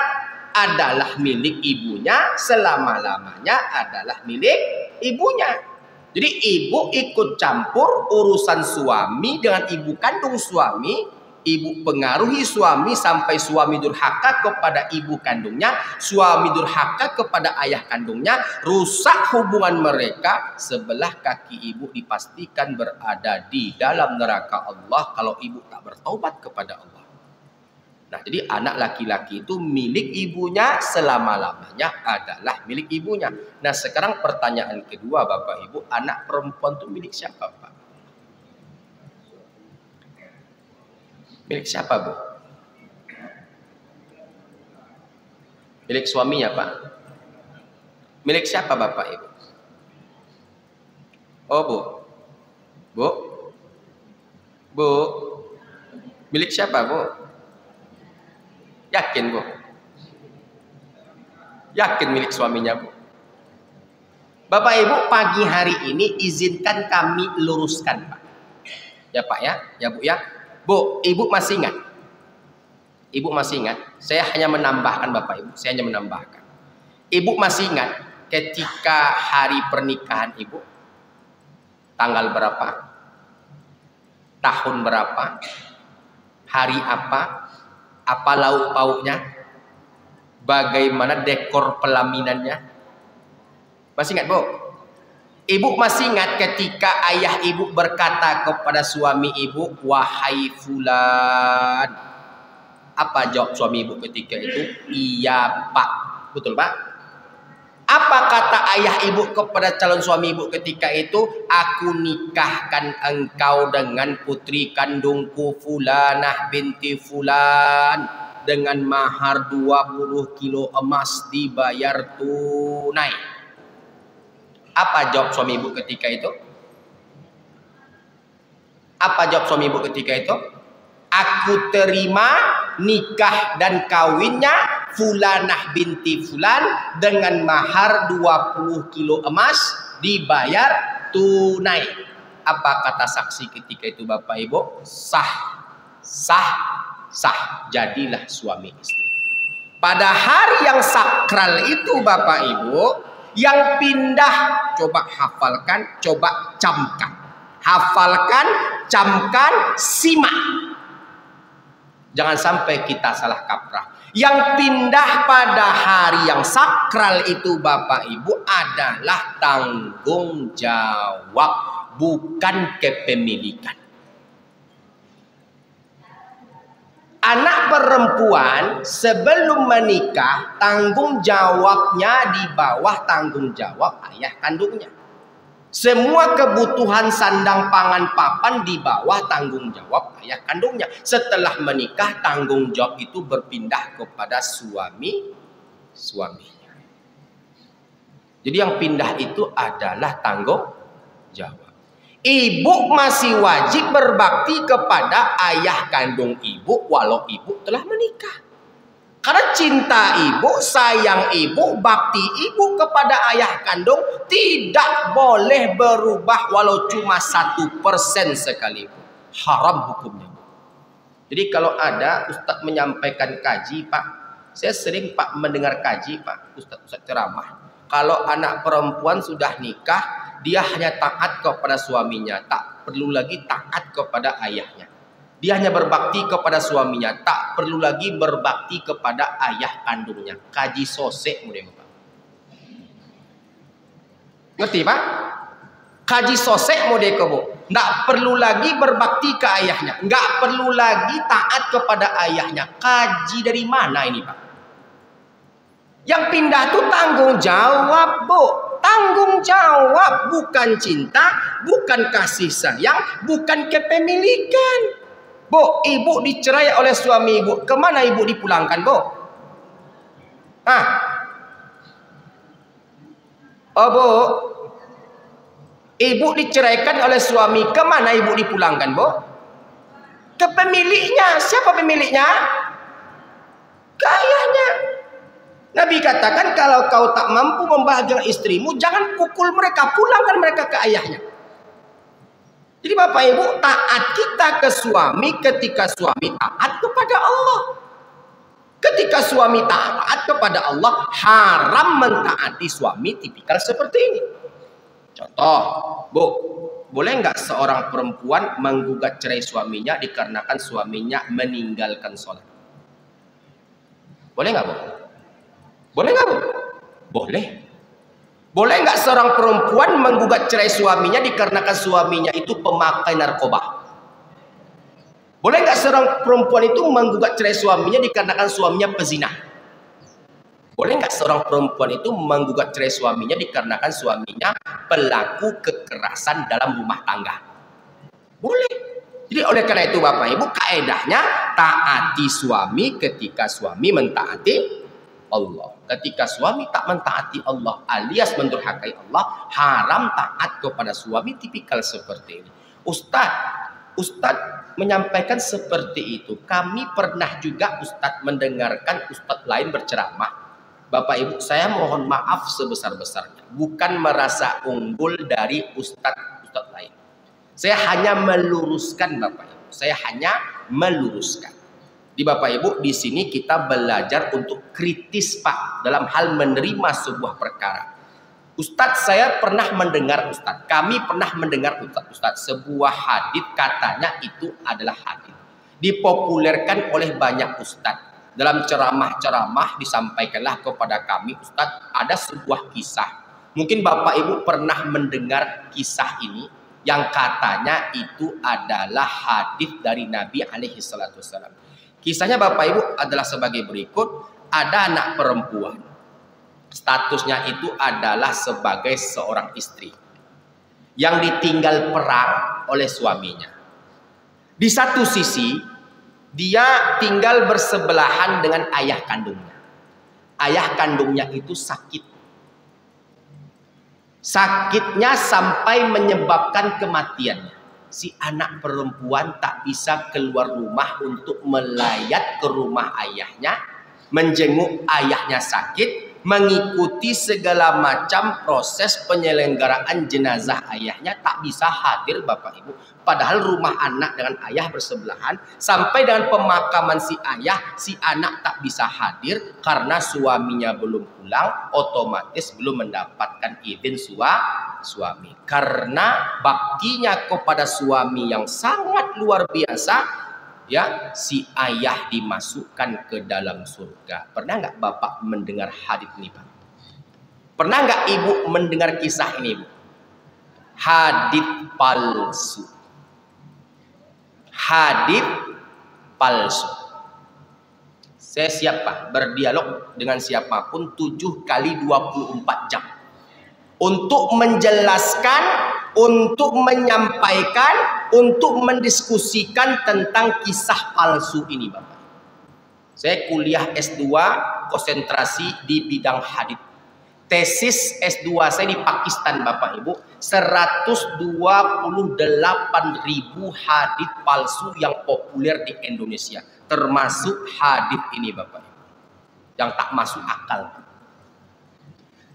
adalah milik ibunya, selama-lamanya adalah milik ibunya. Jadi ibu ikut campur urusan suami dengan ibu kandung suami. Ibu pengaruhi suami sampai suami durhaka kepada ibu kandungnya, suami durhaka kepada ayah kandungnya, rusak hubungan mereka. Sebelah kaki ibu dipastikan berada di dalam neraka Allah kalau ibu tak bertaubat kepada Allah. Nah, jadi anak laki-laki itu milik ibunya, selama-lamanya adalah milik ibunya. Nah, sekarang pertanyaan kedua Bapak Ibu, anak perempuan itu milik siapa Pak? Milik siapa Bu? Milik suaminya Pak? Milik siapa Bapak Ibu? Oh Bu, milik siapa Bu? Yakin Bu? Yakin milik suaminya Bu? Bapak Ibu, pagi hari ini izinkan kami luruskan Pak. Ya Pak ya, ya Bu ya. Bu, Ibu masih ingat? Ibu masih ingat? Saya hanya menambahkan Bapak Ibu, saya hanya menambahkan. Ibu masih ingat ketika hari pernikahan Ibu? Tanggal berapa? Tahun berapa? Hari apa? Apa lauk pauknya? Bagaimana dekor pelaminannya? Masih ingat Bu? Ibu masih ingat ketika ayah ibu berkata kepada suami ibu, wahai fulan. Apa jawab suami ibu ketika itu? Iya Pak. Betul Pak? Apa kata ayah ibu kepada calon suami ibu ketika itu? Aku nikahkan engkau dengan putri kandungku Fulanah binti Fulan dengan mahar 20 kilo emas dibayar tunai. Apa jawab suami ibu ketika itu? Apa jawab suami ibu ketika itu? Aku terima nikah dan kawinnya Fulanah binti Fulan dengan mahar 20 kilo emas dibayar tunai. Apa kata saksi ketika itu Bapak Ibu? Sah. sah, jadilah suami istri. Pada hari yang sakral itu Bapak Ibu, yang pindah, coba hafalkan, coba camkan. Hafalkan, camkan, simak. Jangan sampai kita salah kaprah. Yang pindah pada hari yang sakral itu Bapak Ibu adalah tanggung jawab, bukan kepemilikan. Anak perempuan sebelum menikah tanggung jawabnya di bawah tanggung jawab ayah kandungnya. Semua kebutuhan sandang pangan papan di bawah tanggung jawab ayah kandungnya. Setelah menikah tanggung jawab itu berpindah kepada suaminya. Jadi yang pindah itu adalah tanggung jawab. Ibu masih wajib berbakti kepada ayah kandung ibu walau ibu telah menikah. Karena cinta ibu, sayang ibu, bakti ibu kepada ayah kandung tidak boleh berubah walau cuma 1% sekalipun. Haram hukumnya. Jadi kalau ada ustadz menyampaikan kaji, Pak, saya sering Pak mendengar kaji, Pak, ustadz ceramah. Kalau anak perempuan sudah nikah, dia hanya taat kepada suaminya, tak perlu lagi taat kepada ayahnya. Dia hanya berbakti kepada suaminya, tak perlu lagi berbakti kepada ayah kandungnya. Kaji sosek mulai Pak. Ngerti Pak? Kaji sosek model kamu. Nggak perlu lagi berbakti ke ayahnya, nggak perlu lagi taat kepada ayahnya. Kaji dari mana ini Pak? Yang pindah tuh tanggung jawab, Bu. Tanggung jawab, bukan cinta, bukan kasih sayang, bukan kepemilikan. Bu, ibu dicerai oleh suami ibu. Kemana ibu dipulangkan, Bu? Oh, Bu. Ibu diceraikan oleh suami. Kemana ibu dipulangkan, Bu? Ke pemiliknya. Siapa pemiliknya? Ke ayahnya. Nabi katakan, kalau kau tak mampu membahagiakan istrimu, jangan pukul mereka. Pulangkan mereka ke ayahnya. Jadi Bapak Ibu, taat kita ke suami ketika suami taat kepada Allah. Ketika suami taat kepada Allah, haram mentaati suami tipikal seperti ini. Contoh, Bu, boleh nggak seorang perempuan menggugat cerai suaminya dikarenakan suaminya meninggalkan sholat? Boleh nggak, Bu? Boleh nggak, Bu? Boleh. Boleh nggak seorang perempuan menggugat cerai suaminya dikarenakan suaminya itu pemakai narkoba? Boleh nggak seorang perempuan itu menggugat cerai suaminya dikarenakan suaminya pezina? Boleh nggak seorang perempuan itu menggugat cerai suaminya dikarenakan suaminya pelaku kekerasan dalam rumah tangga? Boleh. Jadi oleh karena itu Bapak Ibu, kaedahnya taati suami ketika suami mentaati Allah. Ketika suami tak mentaati Allah alias mendurhakai Allah, haram taat kepada suami tipikal seperti ini. Ustadz menyampaikan seperti itu. Kami pernah juga Ustadz mendengarkan Ustadz lain berceramah. Bapak Ibu, saya mohon maaf sebesar-besarnya. Bukan merasa unggul dari Ustadz lain. Saya hanya meluruskan Bapak Ibu. Saya hanya meluruskan. Di Bapak Ibu, di sini kita belajar untuk kritis Pak dalam hal menerima sebuah perkara. Ustadz, saya pernah mendengar Ustadz, kami pernah mendengar Ustadz, sebuah hadits katanya itu adalah hadits. Dipopulerkan oleh banyak Ustadz. Dalam ceramah-ceramah disampaikanlah kepada kami Ustadz, ada sebuah kisah. Mungkin Bapak Ibu pernah mendengar kisah ini yang katanya itu adalah hadits dari Nabi alaihi salatu wassalam. Kisahnya Bapak Ibu adalah sebagai berikut. Ada anak perempuan. Statusnya itu adalah sebagai seorang istri. Yang ditinggal perang oleh suaminya. Di satu sisi, dia tinggal bersebelahan dengan ayah kandungnya. Ayah kandungnya itu sakit. Sakitnya sampai menyebabkan kematiannya. Si anak perempuan tak bisa keluar rumah untuk melayat ke rumah ayahnya, menjenguk ayahnya sakit, mengikuti segala macam proses penyelenggaraan jenazah ayahnya, tak bisa hadir Bapak Ibu. Padahal rumah anak dengan ayah bersebelahan, sampai dengan pemakaman si ayah, si anak tak bisa hadir karena suaminya belum pulang, otomatis belum mendapatkan izin suami. Karena baktinya kepada suami yang sangat luar biasa, ya, si ayah dimasukkan ke dalam surga. Pernah nggak Bapak mendengar hadits ini, Pak? Pernah nggak Ibu mendengar kisah ini, Bu? Hadits palsu. Hadits palsu. Saya siap, Pak, berdialog dengan siapapun 7 kali 24 jam untuk menjelaskan, untuk menyampaikan, untuk mendiskusikan tentang kisah palsu ini, Bapak. Saya kuliah S2 konsentrasi di bidang hadits. Tesis S2 saya di Pakistan, Bapak Ibu, 128.000 hadits palsu yang populer di Indonesia, termasuk hadits ini, Bapak Ibu, yang tak masuk akal.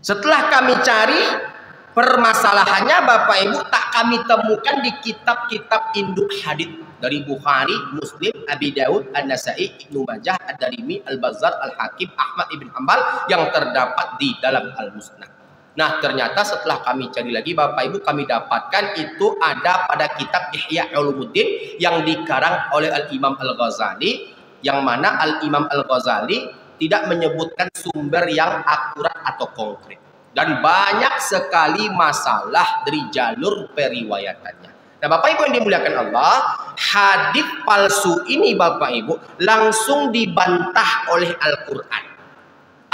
Setelah kami cari permasalahannya, Bapak Ibu, tak kami temukan di kitab-kitab induk hadits dari Bukhari, Muslim, Abi Daud, An-Nasai, Ibnu Majah, Ad-Darimi, Al-Bazzar, Al-Hakim, Ahmad ibn Hanbal yang terdapat di dalam Al-Musnad. Nah, ternyata setelah kami cari lagi, Bapak Ibu, kami dapatkan itu ada pada kitab Ihya Ulumuddin yang dikarang oleh Al-Imam Al-Ghazali, yang mana Al-Imam Al-Ghazali tidak menyebutkan sumber yang akurat atau konkret, dan banyak sekali masalah dari jalur periwayatannya. Nah, Bapak Ibu yang dimuliakan Allah, hadits palsu ini, Bapak Ibu, langsung dibantah oleh Al-Quran.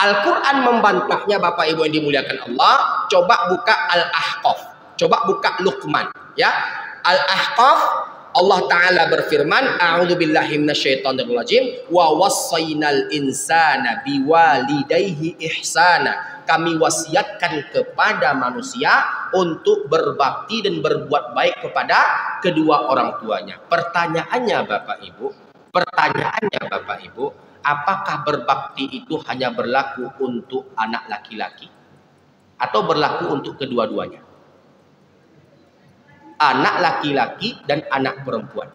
Al-Quran membantahnya, Bapak Ibu yang dimuliakan Allah. Coba buka Al-Ahqaf, coba buka Luqman, ya. Al-Ahqaf, Allah Ta'ala berfirman, A'udzubillahi minasyaitonirrajim, wa wassaynal insana biwalidayhi ihsana. Kami wasiatkan kepada manusia untuk berbakti dan berbuat baik kepada kedua orang tuanya. Pertanyaannya, Bapak Ibu, apakah berbakti itu hanya berlaku untuk anak laki-laki atau berlaku untuk kedua-duanya? Anak laki-laki dan anak perempuan.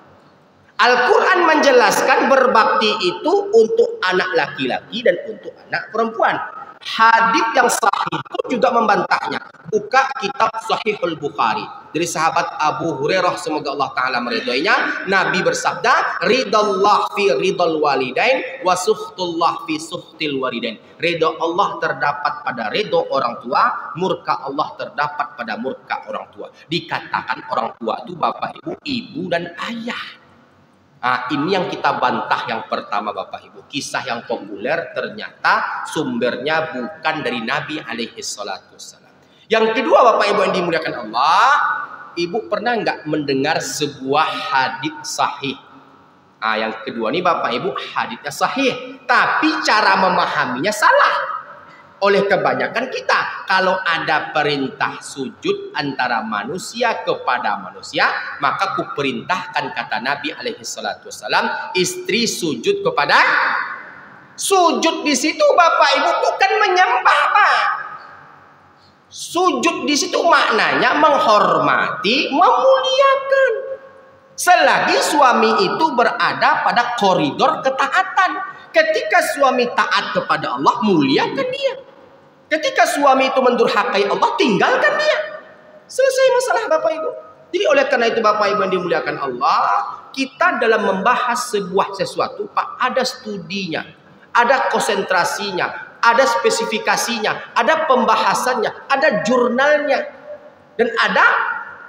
Al-Quran menjelaskan berbakti itu untuk anak laki-laki dan untuk anak perempuan. Hadits yang sahih itu juga membantahnya. Buka kitab Sahihul Bukhari dari sahabat Abu Hurairah, semoga Allah Ta'ala meridhoinya. Nabi bersabda, ridallah fi ridal walidain wa suhtullah fi suhtil walidain. Ridho Allah terdapat pada ridho orang tua, murka Allah terdapat pada murka orang tua. Dikatakan orang tua itu Bapak Ibu, ibu dan ayah. Nah, ini yang kita bantah yang pertama, Bapak Ibu. Kisah yang populer ternyata sumbernya bukan dari Nabi alaihi salatu wassalam. Yang kedua, Bapak Ibu yang dimuliakan Allah, Ibu pernah nggak mendengar sebuah hadits sahih? Nah, yang kedua nih, Bapak Ibu, haditsnya sahih, tapi cara memahaminya salah. Oleh kebanyakan kita, kalau ada perintah sujud antara manusia kepada manusia, maka kuperintahkan, kata Nabi alaihi salatu wassalam, istri sujud kepada. Sujud di situ, Bapak Ibu, bukan menyembah, Pak. Sujud di situ maknanya menghormati, memuliakan. Selagi suami itu berada pada koridor ketaatan. Ketika suami taat kepada Allah, muliakan dia. Ketika suami itu mendurhakai Allah, tinggalkan dia. Selesai masalah, Bapak Ibu. Jadi oleh karena itu, Bapak Ibu yang dimuliakan Allah, kita dalam membahas sebuah sesuatu, Pak, ada studinya, ada konsentrasinya, ada spesifikasinya, ada pembahasannya, ada jurnalnya, dan ada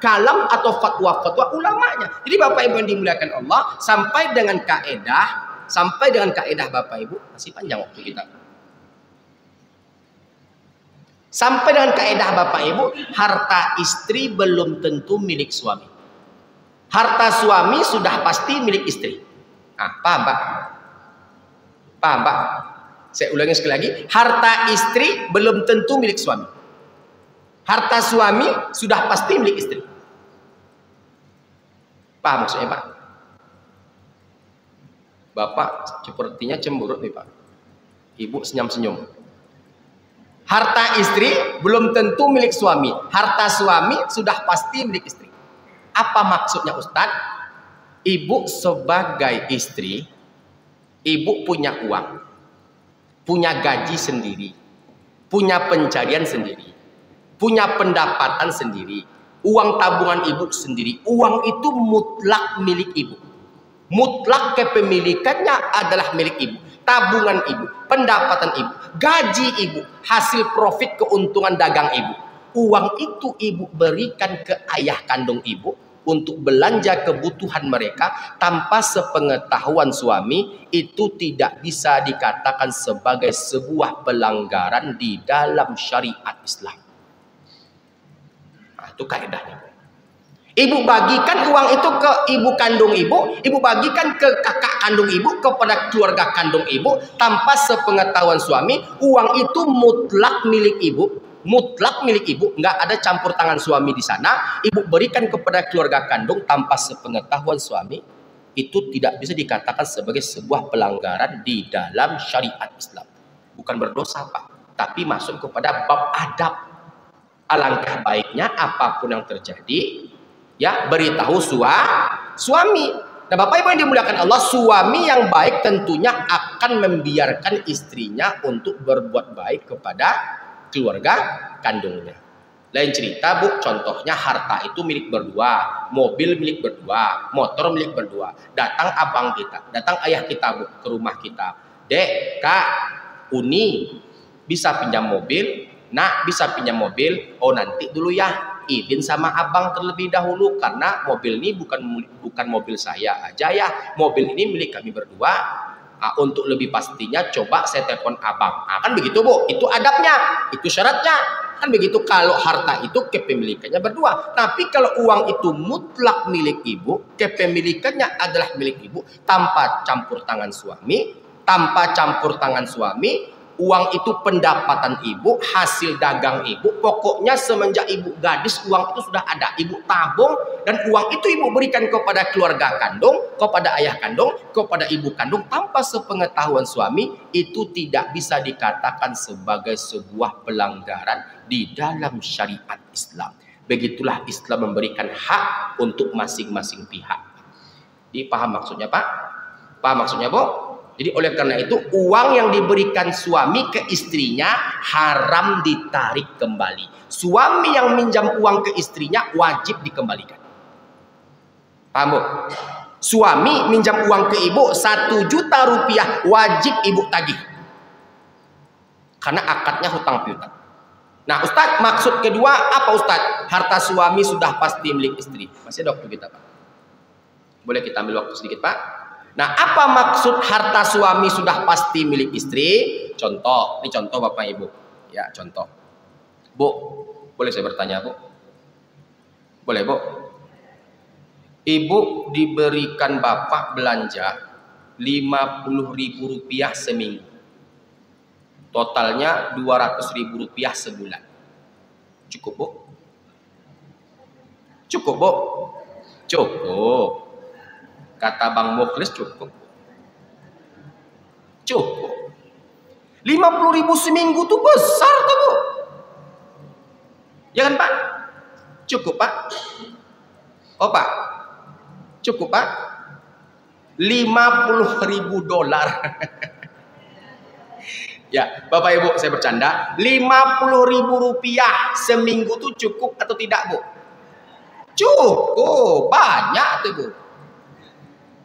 kalam atau fatwa-fatwa ulamanya. Jadi Bapak Ibu yang dimuliakan Allah, sampai dengan kaedah Bapak Ibu, masih panjang waktu kita. Sampai dengan kaedah Bapak Ibu, harta istri belum tentu milik suami. Harta suami sudah pasti milik istri. Nah, paham Pak? Paham Pak? Saya ulangi sekali lagi, harta istri belum tentu milik suami. Harta suami sudah pasti milik istri. Paham maksudnya, Pak? Bapak sepertinya cemberut nih, Pak. Ibu senyum-senyum. Harta istri belum tentu milik suami. Harta suami sudah pasti milik istri. Apa maksudnya Ustadz? Ibu sebagai istri, ibu punya uang, punya gaji sendiri, punya pencarian sendiri, punya pendapatan sendiri, uang tabungan ibu sendiri. Uang itu mutlak milik ibu. Mutlak kepemilikannya adalah milik ibu. Tabungan ibu, pendapatan ibu, gaji ibu, hasil profit keuntungan dagang ibu. Uang itu ibu berikan ke ayah kandung ibu untuk belanja kebutuhan mereka tanpa sepengetahuan suami. Itu tidak bisa dikatakan sebagai sebuah pelanggaran di dalam syariat Islam. Nah, itu kaedahnya. Ibu bagikan uang itu ke ibu kandung ibu bagikan ke kakak kandung ibu, kepada keluarga kandung ibu tanpa sepengetahuan suami. Uang itu mutlak milik ibu, mutlak milik ibu, nggak ada campur tangan suami di sana. Ibu berikan kepada keluarga kandung tanpa sepengetahuan suami. Itu tidak bisa dikatakan sebagai sebuah pelanggaran di dalam syariat Islam. Bukan berdosa Pak, tapi masuk kepada bab adab. Alangkah baiknya apapun yang terjadi, ya beritahu suami. Nah Bapak Ibu yang dimuliakan Allah, suami yang baik tentunya akan membiarkan istrinya untuk berbuat baik kepada keluarga kandungnya. Lain cerita Bu, contohnya harta itu milik berdua, mobil milik berdua, motor milik berdua. Datang abang kita, datang ayah kita Bu ke rumah kita. Dek, Kak, Uni bisa pinjam mobil? Nak bisa pinjam mobil? Oh nanti dulu ya, izin sama abang terlebih dahulu karena mobil ini bukan mobil saya aja ya, mobil ini milik kami berdua. Untuk lebih pastinya coba saya telepon abang. Kan begitu Bu, itu adabnya, itu syaratnya. Kan begitu kalau harta itu kepemilikannya berdua. Tapi kalau uang itu mutlak milik ibu, kepemilikannya adalah milik ibu tanpa campur tangan suami, uang itu pendapatan ibu, hasil dagang ibu. Pokoknya semenjak ibu gadis uang itu sudah ada, ibu tabung, dan uang itu ibu berikan kepada keluarga kandung, kepada ayah kandung, kepada ibu kandung tanpa sepengetahuan suami. Itu tidak bisa dikatakan sebagai sebuah pelanggaran di dalam syariat Islam. Begitulah Islam memberikan hak untuk masing-masing pihak. Dipaham maksudnya Pak? Paham maksudnya Bu? Jadi oleh karena itu uang yang diberikan suami ke istrinya haram ditarik kembali. Suami yang minjam uang ke istrinya wajib dikembalikan. Paham Bu? Suami minjam uang ke ibu 1 juta rupiah wajib ibu tagih. Karena akadnya hutang piutang. Nah Ustadz, maksud kedua apa Ustadz? Harta suami sudah pasti milik istri. Masih ada waktu kita Pak? Boleh kita ambil waktu sedikit Pak? Nah, apa maksud harta suami sudah pasti milik istri? Contoh, ini contoh Bapak Ibu. Ya, contoh. Bu, boleh saya bertanya, Bu? Boleh, Bu? Ibu diberikan Bapak belanja 50.000 rupiah seminggu. Totalnya 200.000 rupiah sebulan. Cukup, Bu? Cukup, Bu? Cukup. Kata Bang Mukhlis cukup. Cukup. 50.000 seminggu tuh besar tuh Bu. Ya kan Pak? Cukup Pak? Oh Pak? Cukup Pak? 50.000 dolar. Ya Bapak Ibu saya bercanda. 50.000 rupiah seminggu tuh cukup atau tidak Bu? Cukup. Banyak tuh Bu.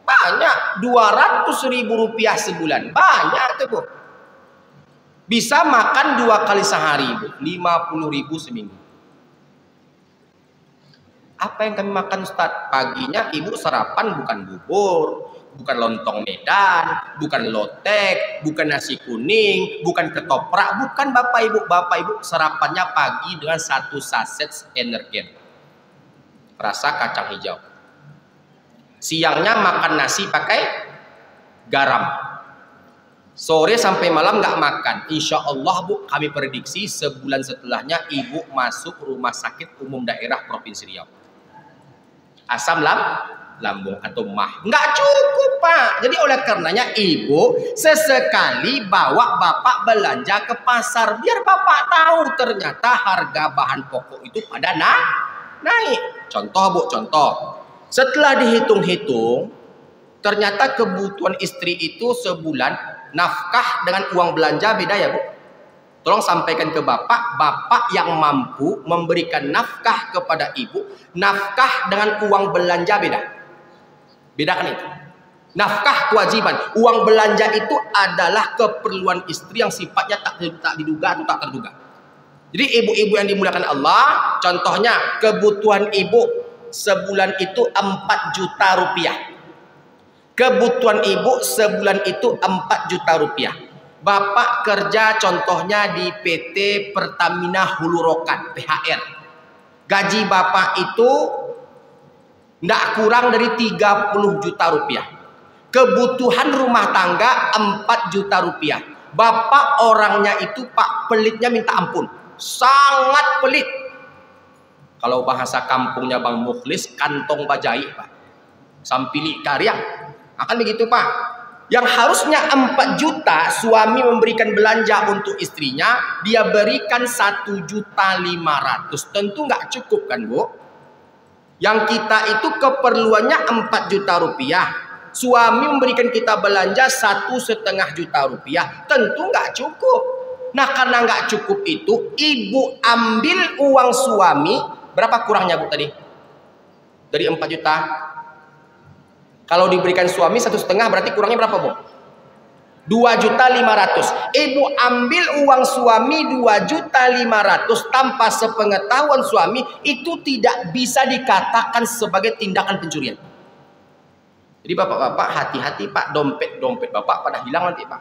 Banyak, 200.000 rupiah sebulan. Banyak tuh Bu. Bisa makan 2 kali sehari Bu. 50.000 seminggu. Apa yang kami makan Ustadz? Paginya ibu sarapan bukan bubur, bukan lontong Medan, bukan lotek, bukan nasi kuning, bukan ketoprak. Bukan Bapak Ibu. Bapak Ibu sarapannya pagi dengan 1 saset Energen rasa kacang hijau. Siangnya makan nasi pakai garam. Sore sampai malam nggak makan. Insya Allah Bu, kami prediksi sebulan setelahnya ibu masuk rumah sakit umum daerah Provinsi Riau. Asam lambung atau mah. Nggak cukup Pak. Jadi oleh karenanya ibu sesekali bawa bapak belanja ke pasar. Biar bapak tahu ternyata harga bahan pokok itu pada naik. Contoh Bu, contoh. Setelah dihitung-hitung, ternyata kebutuhan istri itu sebulan nafkah dengan uang belanja beda ya Bu. Tolong sampaikan ke bapak, bapak yang mampu memberikan nafkah kepada ibu, nafkah dengan uang belanja beda. Bedakan itu. Nafkah kewajiban, uang belanja itu adalah keperluan istri yang sifatnya tak diduga atau tak terduga. Jadi ibu-ibu yang dimuliakan Allah, contohnya kebutuhan ibu sebulan itu 4 juta rupiah. Kebutuhan ibu sebulan itu 4 juta rupiah. Bapak kerja contohnya di PT Pertamina Hulu Rokan, PHR. Gaji bapak itu tidak kurang dari 30 juta rupiah. Kebutuhan rumah tangga 4 juta rupiah. Bapak orangnya itu Pak pelitnya minta ampun. Sangat pelit. Kalau bahasa kampungnya Bang Mukhlis, kantong bajai Pak. Sampili karya. Akan begitu Pak. Yang harusnya 4 juta suami memberikan belanja untuk istrinya, dia berikan 1.500.000. Tentu nggak cukup kan Bu? Yang kita itu keperluannya 4 juta rupiah. Suami memberikan kita belanja 1,5 juta rupiah. Tentu nggak cukup. Nah karena nggak cukup itu, ibu ambil uang suami. Berapa kurangnya Bu tadi? Dari 4 juta. Kalau diberikan suami 1,5 berarti kurangnya berapa Bu? 2.500.000. Ibu ambil uang suami 2.500.000 tanpa sepengetahuan suami, itu tidak bisa dikatakan sebagai tindakan pencurian. Jadi bapak-bapak hati-hati Pak, dompet bapak pada hilang nanti Pak.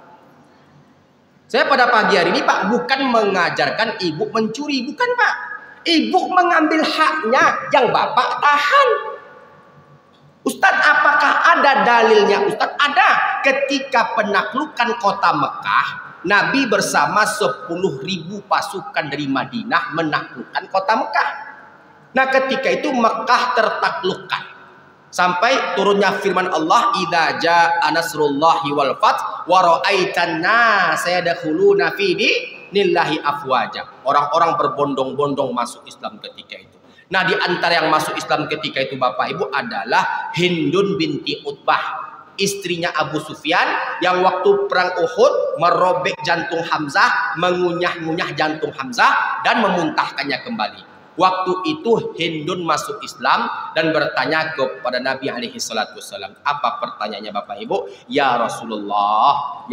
Saya pada pagi hari ini Pak bukan mengajarkan ibu mencuri, bukan Pak. Ibu mengambil haknya yang bapak tahan. Ustadz, apakah ada dalilnya? Ustadz, ada. Ketika penaklukan kota Mekah, Nabi bersama 10.000 pasukan dari Madinah menaklukkan kota Mekah. Nah, ketika itu Mekah tertaklukkan. Sampai turunnya firman Allah, "Idza jaa nasrullahi wal fath wa ra'aitan nasa yadkhuluna fi dinillahi afwaja." Orang-orang berbondong-bondong masuk Islam ketika itu. Nah di antara yang masuk Islam ketika itu Bapak Ibu adalah Hindun binti Utbah, istrinya Abu Sufyan yang waktu perang Uhud merobek jantung Hamzah, mengunyah-ngunyah jantung Hamzah dan memuntahkannya kembali. Waktu itu Hindun masuk Islam dan bertanya kepada Nabi alaihi salatu wassalam. Apa pertanyaannya Bapak Ibu? Ya Rasulullah,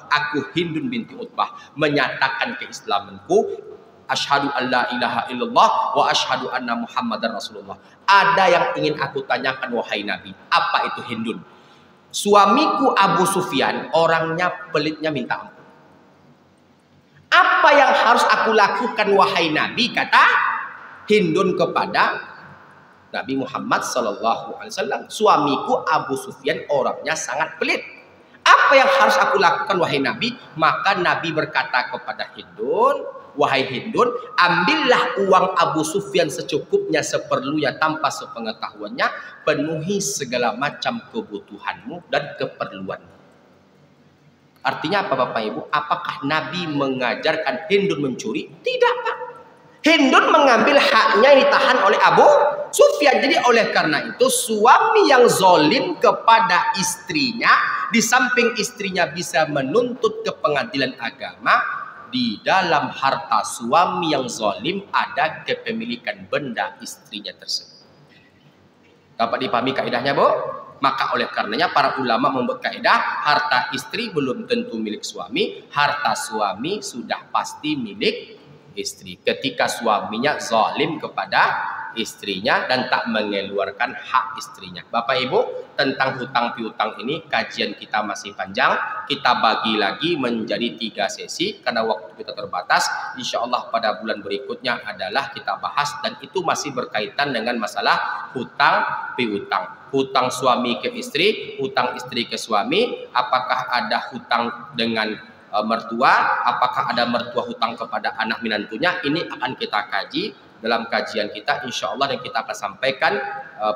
aku Hindun binti Utbah menyatakan keislamanku. Asyhadu an la ilaha illallah wa asyhadu anna Muhammadar Rasulullah. Ada yang ingin aku tanyakan wahai Nabi. Apa itu Hindun? Suamiku Abu Sufyan orangnya pelitnya minta ampun. Apa yang harus aku lakukan wahai Nabi? Kata Hindun kepada Nabi Muhammad SAW. Suamiku Abu Sufyan orangnya sangat pelit. Apa yang harus aku lakukan wahai Nabi? Maka Nabi berkata kepada Hindun, wahai Hindun, ambillah uang Abu Sufyan secukupnya, seperlunya, tanpa sepengetahuannya, penuhi segala macam kebutuhanmu dan keperluanmu. Artinya apa Bapak Ibu? Apakah Nabi mengajarkan Hindun mencuri? Tidak Pak. Hindun mengambil haknya yang ditahan oleh Abu Sufyan. Jadi oleh karena itu suami yang zolim kepada istrinya, di samping istrinya bisa menuntut ke pengadilan agama, di dalam harta suami yang zalim ada kepemilikan benda istrinya tersebut. Dapat dipahami kaidahnya Bu? Maka oleh karenanya para ulama membuat kaidah harta istri belum tentu milik suami, harta suami sudah pasti milik istri. Ketika suaminya zalim kepada istrinya dan tak mengeluarkan hak istrinya. Bapak Ibu, tentang hutang piutang ini kajian kita masih panjang. Kita bagi lagi menjadi 3 sesi karena waktu kita terbatas. Insya Allah pada bulan berikutnya adalah kita bahas, dan itu masih berkaitan dengan masalah hutang piutang. Hutang suami ke istri, hutang istri ke suami. Apakah ada hutang dengan mertua? Apakah ada mertua hutang kepada anak menantunya? Ini akan kita kaji dalam kajian kita insya Allah, dan kita akan sampaikan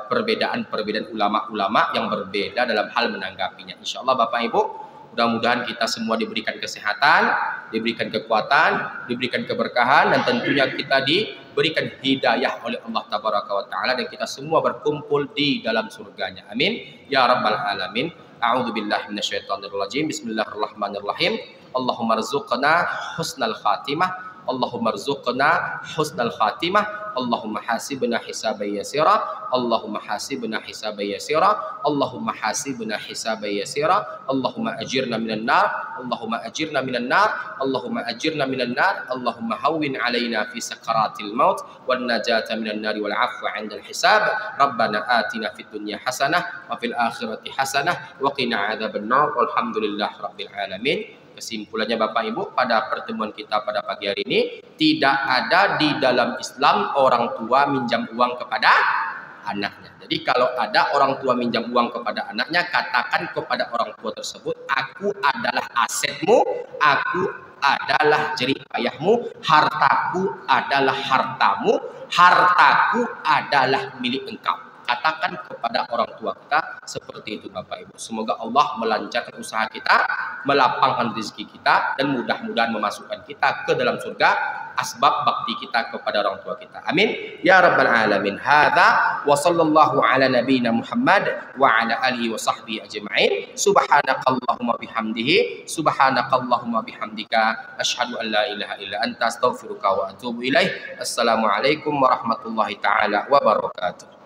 perbedaan-perbedaan ulama-ulama yang berbeda dalam hal menanggapinya. Insya Allah Bapak Ibu, mudah-mudahan kita semua diberikan kesehatan, diberikan kekuatan, diberikan keberkahan, dan tentunya kita diberikan hidayah oleh Allah Tabaraka wa Ta'ala, dan kita semua berkumpul di dalam surganya. Amin ya rabbal alamin. A'udzubillahi minasyaitonirrajim. Bismillahirrahmanirrahim. Allahumma rzuqna husnal khatimah. Allahumma rzuqna husnal khatimah. Allahumma hasibna hisaban yasira. Allahumma hasibna hisaban yasira. Allahumma hasibna hisaban yasira. Allahumma ajirna minan nar. Allahumma ajirna minan nar. Allahumma ajirna minan nar. Allahumma hawwin alaina fi sakaratil maut wan najata minan nar wal afwa 'indal hisab. Rabbana atina fid dunya hasanah wa fil akhirati hasanah wa qina adzabannar. Walhamdulillah rabbil alamin. Kesimpulannya Bapak Ibu, pada pertemuan kita pada pagi hari ini, tidak ada di dalam Islam orang tua minjam uang kepada anaknya. Jadi kalau ada orang tua minjam uang kepada anaknya, katakan kepada orang tua tersebut, aku adalah asetmu, aku adalah jerih payahmu, hartaku adalah hartamu, hartaku adalah milik engkau. Katakan kepada orang tua kita seperti itu Bapak Ibu. Semoga Allah melancarkan usaha kita, melapangkan rezeki kita, dan mudah-mudahan memasukkan kita ke dalam surga asbab bakti kita kepada orang tua kita. Amin ya rabbal alamin. Hadza wa sallallahu ala nabiyyina Muhammad wa ala alihi wa sahbihi ajma'in. Subhanakallahumma bihamdihi, subhanakallahumma bihamdika, asyhadu an la ilaha illa anta, astaghfiruka wa atubu ilaih. Assalamualaikum warahmatullahi taala wabarakatuh.